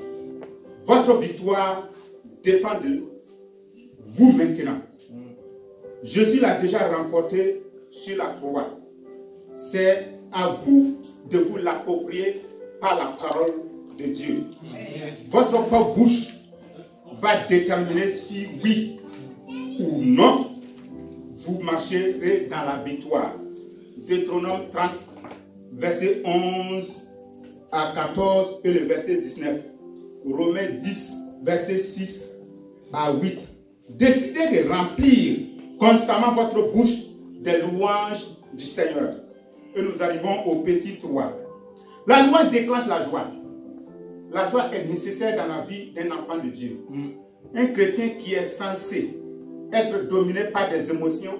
votre victoire dépend de vous maintenant. Jésus l'a déjà remporté sur la croix. C'est à vous de vous l'approprier par la parole de Dieu. Votre propre bouche va déterminer si oui ou non vous marcherez dans la victoire. Deutéronome 30, verset 11 à 14 et le verset 19. Romains 10, verset 6 à 8. Décidez de remplir constamment votre bouche des louanges du Seigneur. Et nous arrivons au petit 3. La louange déclenche la joie. La joie est nécessaire dans la vie d'un enfant de Dieu. Un chrétien qui est censé être dominé par des émotions,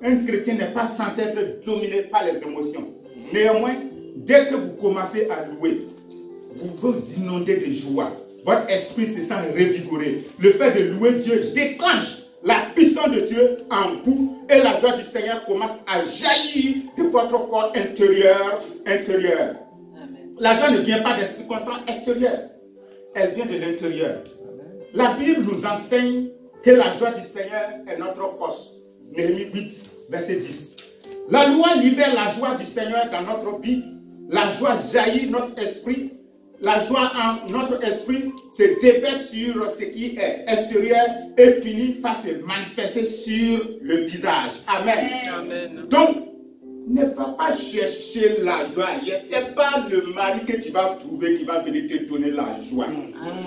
un chrétien n'est pas censé être dominé par les émotions. Néanmoins, dès que vous commencez à louer, vous vous inondez de joie. Votre esprit se sent revigoré. Le fait de louer Dieu déclenche la puissance de Dieu en vous et la joie du Seigneur commence à jaillir de votre corps intérieur. La joie ne vient pas des circonstances extérieures. Elle vient de l'intérieur. La Bible nous enseigne que la joie du Seigneur est notre force. Néhémie 8, verset 10. La loi libère la joie du Seigneur dans notre vie. La joie jaillit notre esprit. La joie en notre esprit se déverse sur ce qui est extérieur et finit par se manifester sur le visage. Amen. Amen. Donc, ne va pas chercher la joie ailleurs. Ce n'est pas le mari que tu vas trouver qui va venir te donner la joie.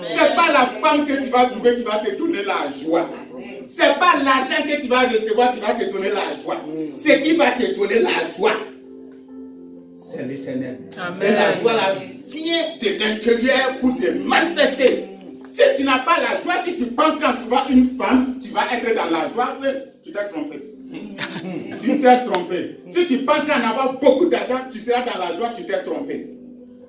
Ce n'est pas la femme que tu vas trouver qui va te donner la joie. Ce n'est pas l'argent que tu vas recevoir qui va te donner la joie. Ce qui va te donner la joie, c'est l'Éternel. Et la joie là vient de l'intérieur pour se manifester. Si tu n'as pas la joie, si tu penses quand tu vois une femme, tu vas être dans la joie, tu t'es trompé. Tu t'es trompé. Si tu penses qu'en avoir beaucoup d'argent, tu seras dans la joie, tu t'es trompé.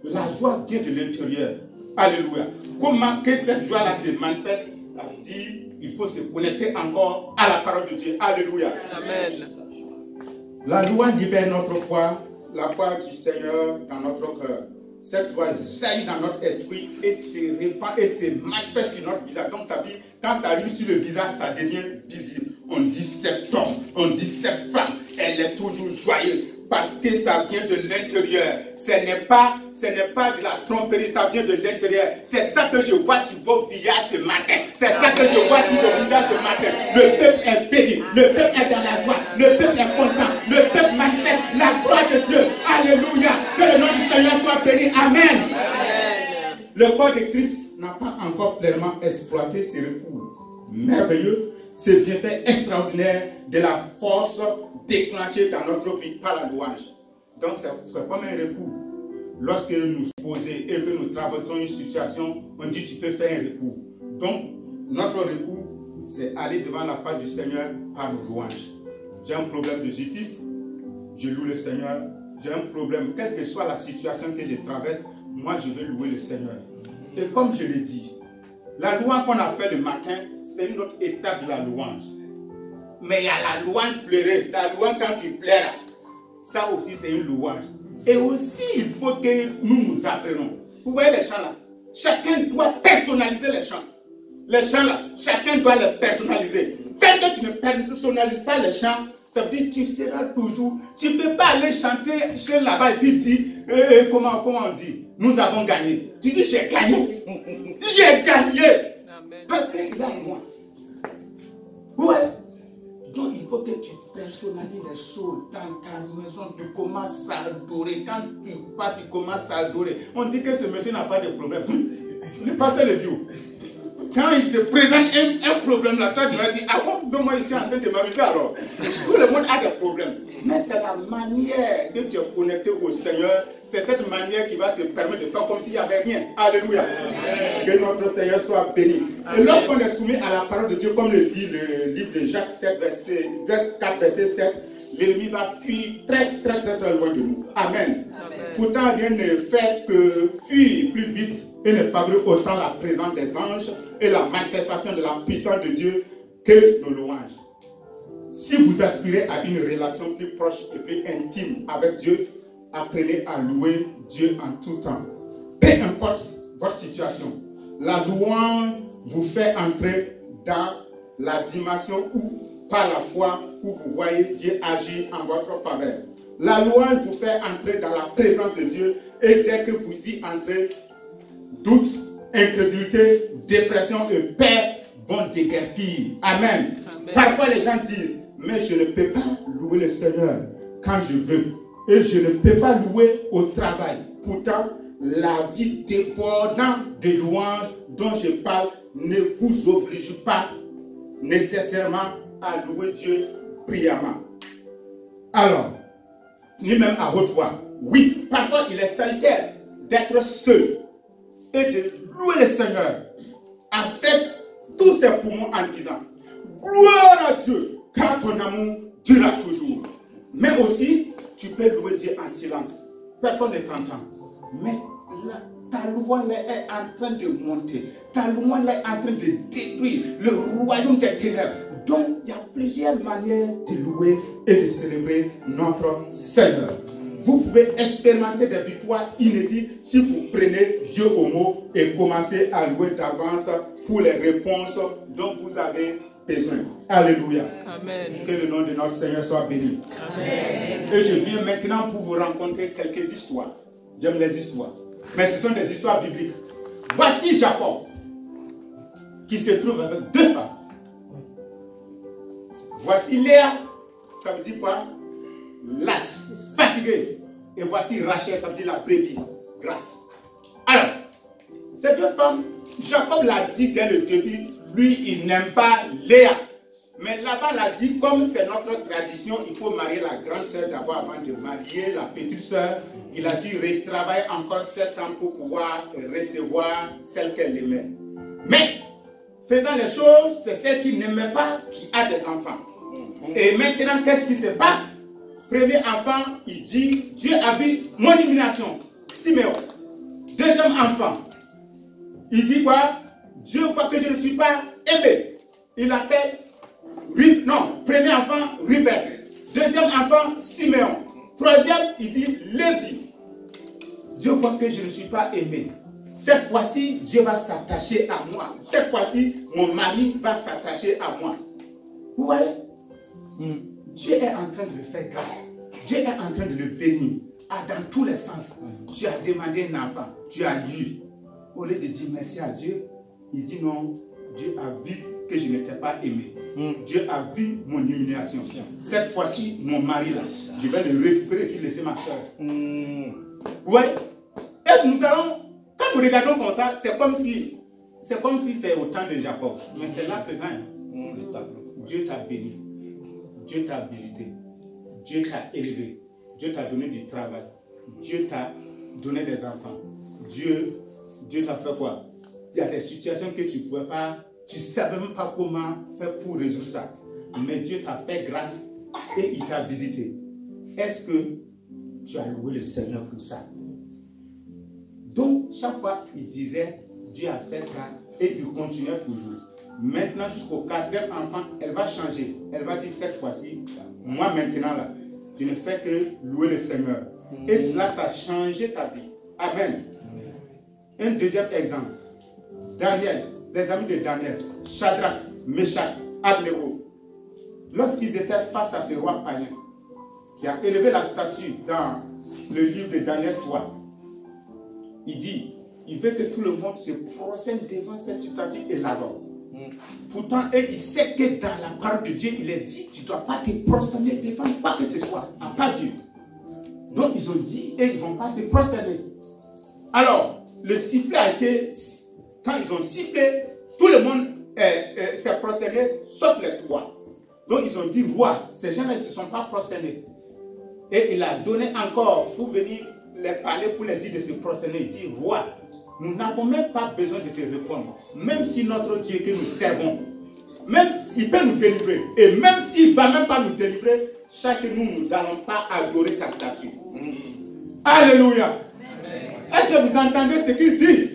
La joie vient de l'intérieur. Alléluia. Comment que cette joie-là se manifeste? La dit, il faut se connecter encore à la parole de Dieu. Alléluia. Amen. La loi libère notre foi, la foi du Seigneur dans notre cœur. Cette loi jaillit dans notre esprit et se répand et se manifeste sur notre visage. Donc ça dit, quand ça arrive sur le visage, ça devient visible. On dit cet homme, on dit cette femme, elle est toujours joyeuse parce que ça vient de l'intérieur. Ce n'est pas de la tromperie, ça vient de l'intérieur. C'est ça que je vois sur vos visages ce matin. C'est ça que je vois sur vos visages ce matin. Le peuple est béni, le peuple est dans la joie, le peuple est content, le peuple manifeste la gloire de Dieu. Alléluia. Que le nom du Seigneur soit béni. Amen. Amen. Le corps de Christ n'a pas encore pleinement exploité ses recours merveilleux, ces bienfaits extraordinaires de la force déclenchée dans notre vie par la louange. Donc c'est comme un recours. Lorsque nous posons et que nous traversons une situation, on dit tu peux faire un recours. Donc notre recours, c'est aller devant la face du Seigneur par nos louanges. J'ai un problème de justice, je loue le Seigneur. J'ai un problème, quelle que soit la situation que je traverse, moi je veux louer le Seigneur. Et comme je l'ai dit, La louange qu'on a fait le matin, c'est une autre étape de la louange. Mais il y a la louange pleurée. La louange quand tu pleures, ça aussi c'est une louange. Et aussi, il faut que nous apprenions. Vous voyez les chants là? Chacun doit personnaliser les chants. Les chants là, chacun doit les personnaliser. Tant que tu ne personnalises pas les chants, ça veut dire que tu seras toujours. Tu ne peux pas aller chanter chez là-bas et puis dire, comment on dit? Nous avons gagné. Tu dis, j'ai gagné. J'ai gagné. Amen. Parce qu'il est en moi. Ouais. Donc il faut que tu personnalises les choses dans ta maison. Tu commences à adorer. Quand tu pars, tu commences à adorer. On dit que ce monsieur n'a pas de problème. Le pasteur le dit où? Quand il te présente un problème là, toi tu vas dire, ah bon, donc moi je suis en train de m'amuser alors. Tout le monde a des problèmes. Mais c'est la manière que tu es connecté au Seigneur, c'est cette manière qui va te permettre de faire comme s'il n'y avait rien. Alléluia. Amen. Que notre Seigneur soit béni. Amen. Et lorsqu'on est soumis à la parole de Dieu, comme le dit le livre de Jacques 4, verset 7, l'ennemi va fuir très loin de nous. Amen. Amen. Pourtant, rien ne fait que fuir plus vite et ne favorise autant la présence des anges et la manifestation de la puissance de Dieu que nos louanges. Si vous aspirez à une relation plus proche et plus intime avec Dieu, apprenez à louer Dieu en tout temps. Peu importe votre situation, la louange vous fait entrer dans la dimension où, par la foi, où vous voyez Dieu agir en votre faveur. La louange vous fait entrer dans la présence de Dieu et dès que vous y entrez, doute, incrédulité, dépression et peur vont déguerpir. Amen. Amen. Parfois les gens disent, mais je ne peux pas louer le Seigneur quand je veux. Et je ne peux pas louer au travail. Pourtant, la vie débordante de louanges dont je parle ne vous oblige pas nécessairement à louer Dieu brillamment. Alors, ni même à haute voix. Oui, parfois il est salutaire d'être seul et de louer le Seigneur avec tous ses poumons en disant gloire à Dieu, car ton amour durera toujours. Mais aussi, tu peux louer Dieu en silence. Personne ne t'entend. Mais ta louange est en train de monter. Ta louange est en train de détruire le royaume des ténèbres. Donc, il y a plusieurs manières de louer et de célébrer notre Seigneur. Vous pouvez expérimenter des victoires inédites si vous prenez Dieu au mot et commencez à louer d'avance pour les réponses dont vous avez besoin. Alléluia. Amen. Que le nom de notre Seigneur soit béni. Amen. Et je viens maintenant pour vous rencontrer quelques histoires. J'aime les histoires. Mais ce sont des histoires bibliques. Voici Jacob qui se trouve avec deux femmes. Voici Léa, ça veut dire quoi? Lasse, fatiguée. Et voici Rachel, ça veut dire la brebis, grasse. Alors, ces deux femmes, Jacob l'a dit dès le début, lui, il n'aime pas Léa. Mais là-bas, il a dit, comme c'est notre tradition, il faut marier la grande sœur d'abord avant de marier la petite sœur. Il a dit, retravaille encore 7 ans pour pouvoir recevoir celle qu'elle aimait. Mais, faisant les choses, c'est celle qui n'aimait pas qui a des enfants. Et maintenant, qu'est-ce qui se passe? Premier enfant, il dit, Dieu a vu mon illumination, Siméon. Deuxième enfant, il dit quoi? Dieu voit que je ne suis pas aimé. Il appelle, premier enfant, Ruben. Deuxième enfant, Siméon. Troisième, il dit, Lévi. Dieu voit que je ne suis pas aimé. Cette fois-ci, Dieu va s'attacher à moi. Cette fois-ci, mon mari va s'attacher à moi. Vous voyez? Dieu est en train de le faire grâce. Dieu est en train de le bénir. Dans tous les sens. Tu as demandé un enfant. Tu as eu. Au lieu de dire merci à Dieu, il dit non. Dieu a vu que je n'étais pas aimé. Dieu a vu mon humiliation. Cette fois-ci, mon mari là, je vais le récupérer et puis laisser ma soeur. Vous voyez? Et nous allons, quand nous regardons comme ça, c'est comme si c'est au temps de Jacob. Mais c'est là présent. Dieu t'a béni. Dieu t'a visité. Dieu t'a élevé. Dieu t'a donné du travail. Dieu t'a donné des enfants. Dieu t'a fait quoi? Il y a des situations que tu ne pouvais pas, tu ne savais même pas comment faire pour résoudre ça. Mais Dieu t'a fait grâce et il t'a visité. Est-ce que tu as loué le Seigneur pour ça? Donc, chaque fois, il disait, Dieu a fait ça Et il continuait toujours. Maintenant, jusqu'au 4e enfant, elle va changer. Elle va dire cette fois-ci, moi maintenant là, je ne fais que louer le Seigneur. Et cela, ça a changé sa vie. Amen. Un deuxième exemple. Daniel, les amis de Daniel, Shadrach, Meshach, Abednego, lorsqu'ils étaient face à ce roi païen, qui a élevé la statue dans le livre de Daniel 3, il dit, il veut que tout le monde se prosterne devant cette statue et l'adore. Pourtant, il sait que dans la parole de Dieu, il est dit, tu ne dois pas te prosterner devant quoi que ce soit, à part Dieu. Donc, ils ont dit, et ils ne vont pas se prosterner. Alors, le sifflet a été, quand ils ont sifflé, tout le monde s'est prosterné, sauf les trois. Donc, ils ont dit, roi, ces gens-là ne se sont pas prosternés. Et il a donné encore pour venir les parler, pour les dire de se prosterner. Il dit, roi, nous n'avons même pas besoin de te répondre. Même si notre Dieu que nous servons, même s'il peut nous délivrer, et même s'il ne va même pas nous délivrer, chacun de nous n'allons pas adorer ta statue. Alléluia. Est-ce que vous entendez ce qu'il dit?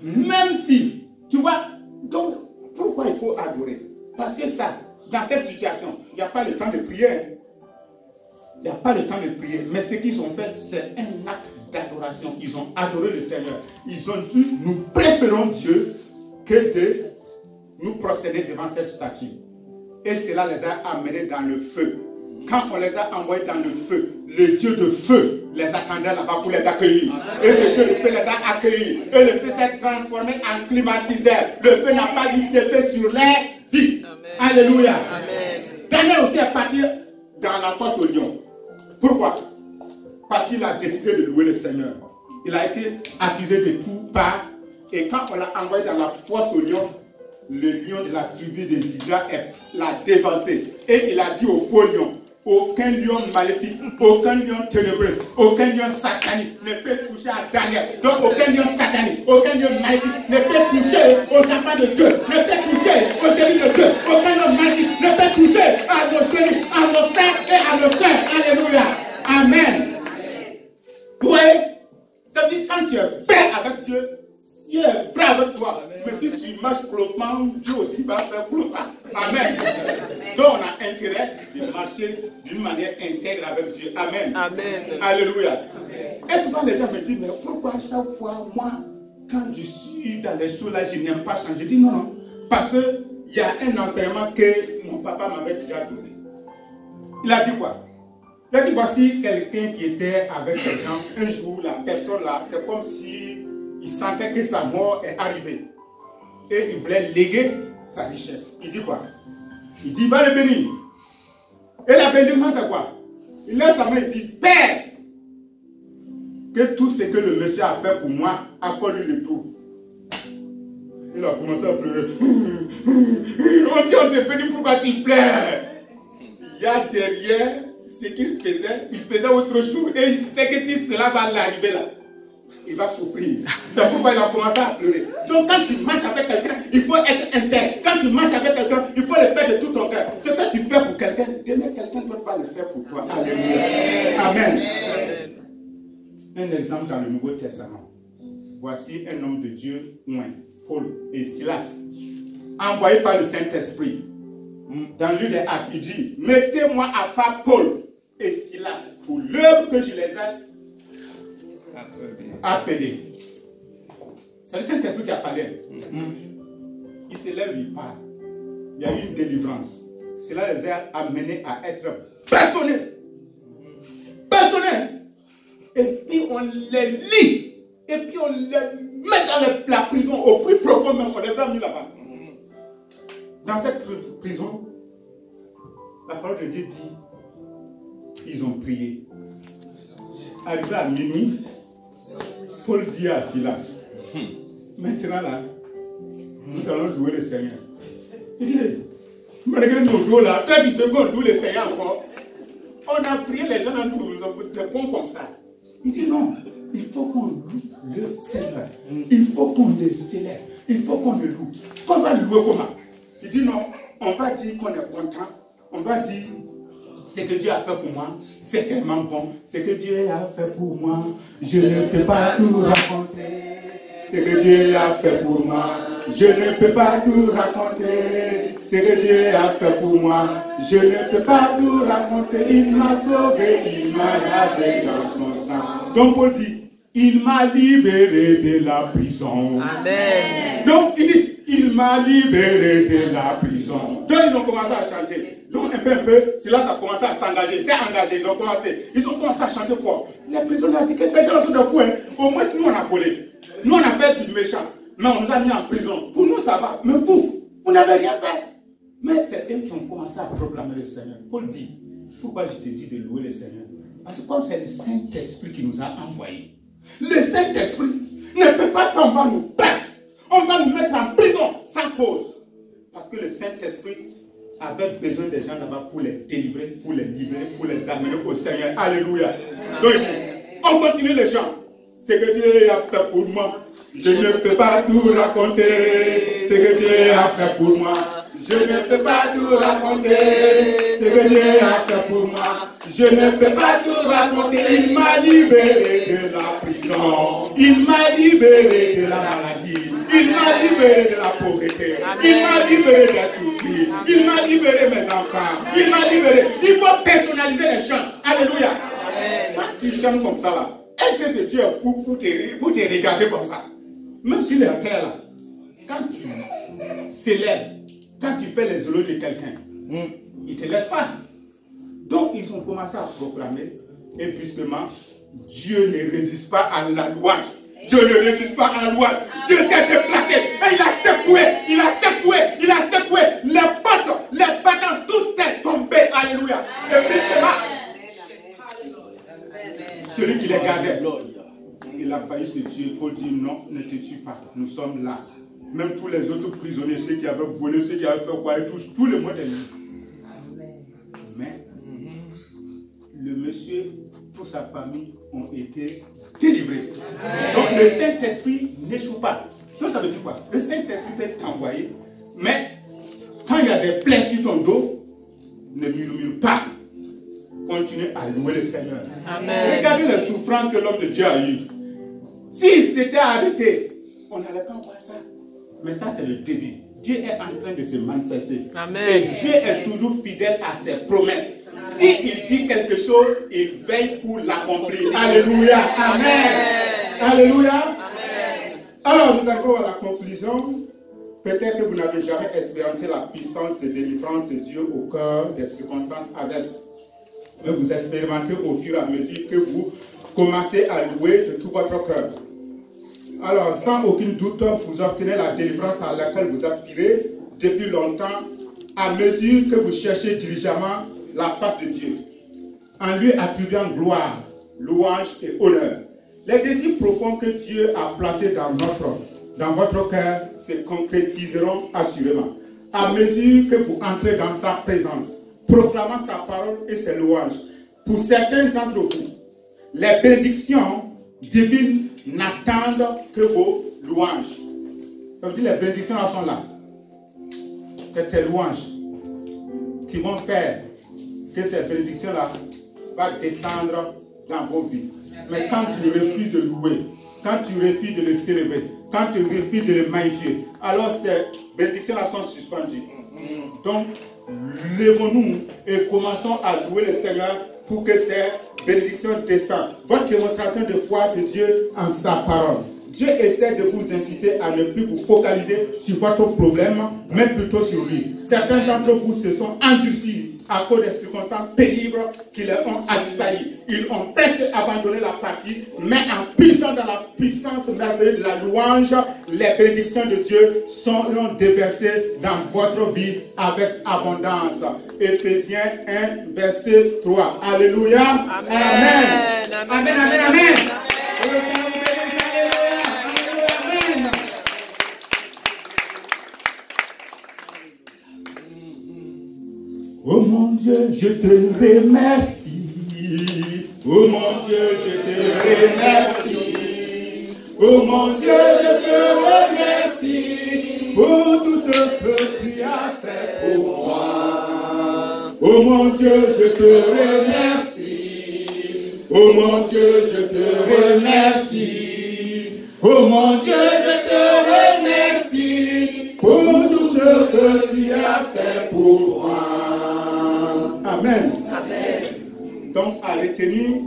Même si, tu vois, donc pourquoi il faut adorer? Parce que ça, dans cette situation, il n'y a pas le temps de prier. Il n'y a pas le temps de prier. Mais ce qu'ils ont fait, c'est un acte d'adoration. Ils ont adoré le Seigneur. Ils ont dit, nous préférons Dieu que de nous prosterner devant cette statue. Et cela les a amenés dans le feu. Quand on les a envoyés dans le feu, le Dieu de feu les attendait là-bas pour les accueillir. Et ce Dieu de feu les a accueillis. Et le feu s'est transformé en climatiseur. Le feu n'a pas dit d'effet sur les vies. Alléluia. Amen. Daniel aussi est parti dans la fosse au lion. Pourquoi? Parce qu'il a décidé de louer le Seigneur. Il a été accusé de tout part. Et quand on l'a envoyé dans la fosse au lion, le lion de la tribu de Juda l'a dévancé. Et il a dit au faux lion, aucun lion maléfique, aucun lion ténébreux, aucun lion satanique ne peut toucher à Daniel. Donc aucun lion satanique, aucun lion maléfique ne peut toucher aux enfants de Dieu, ne peut toucher aux élus de Dieu. Aucun lion maléfique ne peut toucher à nos élus, à nos frères et à nos sœurs. Alléluia. Amen. Vous voyez, ça dit quand tu es vrai avec Dieu, Dieu est vrai avec toi. Mais si tu marches clopement, Dieu aussi va faire clopement. Amen. Donc on a intérêt de marcher d'une manière intègre avec Dieu. Amen. Amen. Alléluia. Et souvent les gens me disent, mais pourquoi chaque fois, moi, quand je suis dans les choses là, je n'aime pas changer? Je dis non, non. Parce qu'il y a un enseignement que mon papa m'avait déjà donné. Il a dit quoi? Il a dit, voici quelqu'un qui était avec les gens. Un jour, la personne là, c'est comme si il sentait que sa mort est arrivée. Et il voulait léguer sa richesse. Il dit quoi? Il dit, va le bénir. Et la bénédiction, c'est quoi? Il lève sa main et dit, Père, que tout ce que le monsieur a fait pour moi, accorde-lui le tout. Il a commencé à pleurer. On dit, on te bénit, pourquoi tu pleures? Il y a derrière ce qu'il faisait, il faisait autre chose. Et il sait que si cela va l'arriver là, il va souffrir. C'est pourquoi il a commencé à pleurer. Donc quand tu marches avec quelqu'un, il faut être intègre. Quand tu marches avec quelqu'un, il faut le faire de tout ton cœur. Ce que tu fais pour quelqu'un, demain quelqu'un d'autre va le faire pour toi. Alléluia. Amen. Un exemple dans le Nouveau Testament. Voici un homme de Dieu, Paul et Silas, envoyés par le Saint-Esprit. Dans le livre des Actes, il dit, mettez-moi à part Paul et Silas pour l'œuvre que je les ai appelés. C'est le Saint-Esprit qui a parlé. Il se lève, il parle. Il y a eu une délivrance. Cela les a amenés à être bastonnés. Bastonnés. Et puis on les lit. Et puis on les met dans la prison au plus profond même. On les a mis là-bas. Dans cette prison, la parole de Dieu dit, ils ont prié. Arrivé à minuit, Paul dit à Silas, maintenant là, nous allons louer le Seigneur. Il dit, malgré nos dos là, toi tu peux louer le Seigneur encore. On a prié, les gens nous répondent comme ça. Il dit non, il faut qu'on loue le Seigneur. Il faut qu'on le célèbre. Il faut qu'on le loue. Qu'on va le louer comment? Il dit non, on va dire qu'on est content. On va dire ce que Dieu a fait pour moi, c'est tellement bon. Ce que Dieu a fait pour moi, je ne peux pas tout raconter. Ce que Dieu a fait pour moi, Je ne peux pas tout raconter, ce que Dieu a fait pour moi. Je ne peux pas tout raconter, il m'a sauvé, il m'a lavé dans son sang. Donc Paul dit, il m'a libéré de la prison. Amen. Donc il dit, il m'a libéré de la prison. Donc ils ont commencé à chanter. Donc un peu, c'est là que ça a commencé à s'engager. C'est engagé, ils ont commencé à chanter fort. Les prisonniers ont dit que ces gens sont de fous. Hein. Au moins nous on a volé. Nous on a fait du méchant. Mais on nous a mis en prison. Pour nous ça va. Mais vous n'avez rien fait. Mais c'est eux qui ont commencé à proclamer le Seigneur. Paul dit, pourquoi je te dis de louer le Seigneur? Parce que comme c'est le Saint-Esprit qui nous a envoyés. Le Saint-Esprit ne peut pas tomber nous battre. On va nous mettre en prison sans cause. Parce que le Saint-Esprit avait besoin des gens là-bas pour les délivrer, pour les libérer, pour les amener au Seigneur. Alléluia. Donc, on continue les chants. Ce que Dieu a fait pour moi, je ne peux pas tout raconter. Ce que Dieu a fait pour moi, je ne peux pas tout raconter. Ce que Dieu a fait pour moi, je ne peux pas tout raconter. Il m'a libéré de la prison. Il m'a libéré de la maladie. Il m'a libéré de la pauvreté. Il m'a libéré des soucis. Il m'a libéré mes enfants. Il m'a libéré. Il faut personnaliser les chants. Alléluia. Quand tu chantes comme ça là, est-ce que Dieu est fou pour te regarder comme ça? Même sur la terre là, quand tu célèbres, quand tu fais les éloges de quelqu'un, il ne te laisse pas. Donc ils ont commencé à proclamer, et brusquement, Dieu ne résiste pas à la louange. Dieu ne résiste pas à la louange. Dieu s'est déplacé et il a secoué, il a secoué, il a secoué. Les portes, les battants, tout est tombé. Alléluia. Et brusquement, celui qui les gardait, il a failli se tuer. Il faut dire non, ne te tue pas. Nous sommes là. Même tous les autres prisonniers, ceux qui avaient volé, ceux qui avaient fait quoi, et tout le monde est libre. Mais le monsieur, toute sa famille ont été délivrés. Donc le Saint-Esprit n'échoue pas. Donc ça veut dire quoi? Le Saint-Esprit peut t'envoyer, mais quand il y a des plaies sur ton dos, ne murmure pas. Continue à louer le Seigneur. Amen. Regardez les souffrances que l'homme de Dieu a eues. S'il s'était arrêté, on n'allait pas voir ça. Mais ça, c'est le début. Dieu est en train de se manifester. Amen. Et Dieu est toujours fidèle à ses promesses. S'il dit quelque chose, il veille pour l'accomplir. Alléluia. Amen. Alléluia. Amen. Alors, nous arrivons à la conclusion. Peut-être que vous n'avez jamais expérimenté la puissance de délivrance de Dieu au cœur des circonstances adverses. Mais vous expérimentez au fur et à mesure que vous commencez à louer de tout votre cœur. Alors, sans aucun doute, vous obtenez la délivrance à laquelle vous aspirez depuis longtemps, à mesure que vous cherchez diligemment la face de Dieu, en lui attribuant gloire, louange et honneur. Les désirs profonds que Dieu a placés dans votre cœur se concrétiseront assurément, à mesure que vous entrez dans sa présence, proclamant sa parole et ses louanges. Pour certains d'entre vous, les bénédictions divines n'attendent que vos louanges. Ça veut dire les bénédictions là sont là. C'est tes louanges qui vont faire que ces bénédictions-là vont descendre dans vos vies. Mais quand tu refuses de louer, quand tu refuses de le célébrer, quand tu refuses de le magnifier, alors ces bénédictions-là sont suspendues. Donc, lèvons-nous et commençons à louer le Seigneur pour que ces bénédictions descendent. Votre démonstration de foi de Dieu en sa parole. Dieu essaie de vous inciter à ne plus vous focaliser sur votre problème, mais plutôt sur lui. Certains d'entre vous se sont endurcis à cause des circonstances pénibles qui les ont assaillis. Ils ont presque abandonné la partie, mais en puissant dans la puissance merveilleuse de la louange, les bénédictions de Dieu seront déversées dans votre vie avec abondance. Éphésiens 1, verset 3. Alléluia. Amen. Amen. Amen. Amen. Amen. Oh mon Dieu, je te remercie. Oh mon Dieu, je te remercie. Oh mon Dieu, je te remercie pour tout ce que tu as fait pour moi. Oh mon Dieu, je te remercie. Oh mon Dieu, je te remercie. Oh mon Dieu, je te remercie maintenir.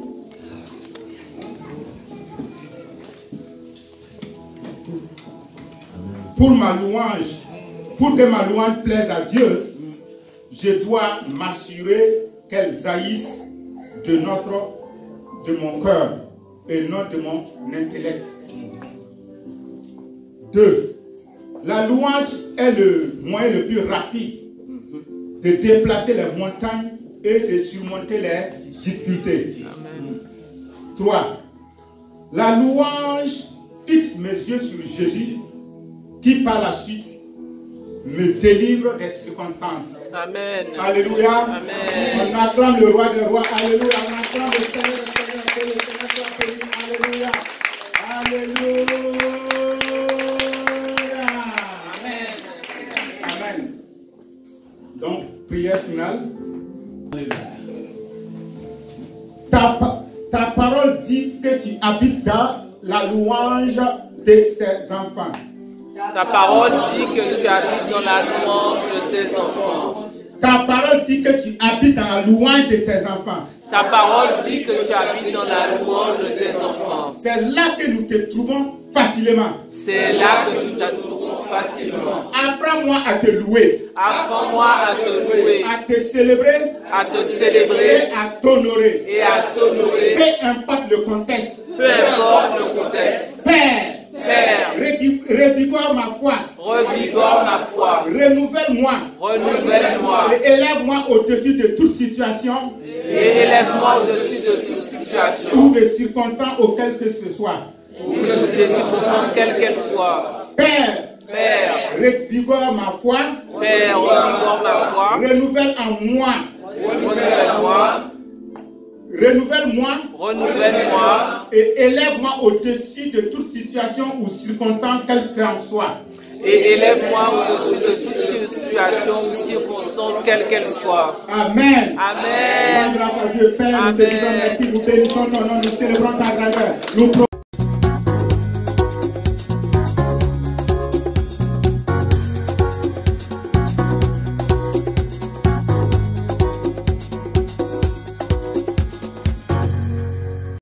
Pour ma louange, pour que ma louange plaise à Dieu, je dois m'assurer qu'elle jaillisse de mon cœur et non de mon intellect. 2. La louange est le moyen le plus rapide de déplacer les montagnes et de surmonter les difficultés. 3. La louange fixe mes yeux sur Jésus qui par la suite me délivre des circonstances. Amen. Alléluia. Amen. On acclame le roi des rois. Alléluia. On acclame le Seigneur des seigneurs. Que le Seigneur soit béni. Alléluia. Alléluia. Amen. Amen. Donc, prière finale. Ta parole dit que tu habites dans la louange de tes enfants. Ta parole dit que tu habites dans la louange de tes enfants. Ta parole dit que tu habites dans la louange de tes enfants. Ta parole dit que tu habites dans la louange de tes enfants. C'est là que nous te trouvons facilement. C'est là que tu te trouves facilement. Apprends-moi à te louer. Apprends-moi à te louer, À te célébrer. à te célébrer Et à t'honorer. et à t'honorer. Peu importe le contexte. Peu importe le contexte. Père, Père, revigore ma foi. revigore ma foi. Renouvelle-moi. Renouvelle-moi Et élève-moi au-dessus de toute situation et élève-moi au-dessus de toute situation ou de circonstances auxquelles que ce soit. ou de des circonstances quelles qu'elles soient. Père, Père, revigore ma foi. Père, revigore ma foi. Renouvelle en moi. Renouvelle-moi. Renouvelle-moi Renouvelle-moi et élève-moi au-dessus de toute situation ou circonstance, quelle qu'en soit. et élève-moi au-dessus de toute situation ou circonstance quelle qu'elle soit. Amen. Amen. Grâce à Dieu, Père, nous te disons merci, nous bénissons ton nom, nous célébrons ta grandeur. Nous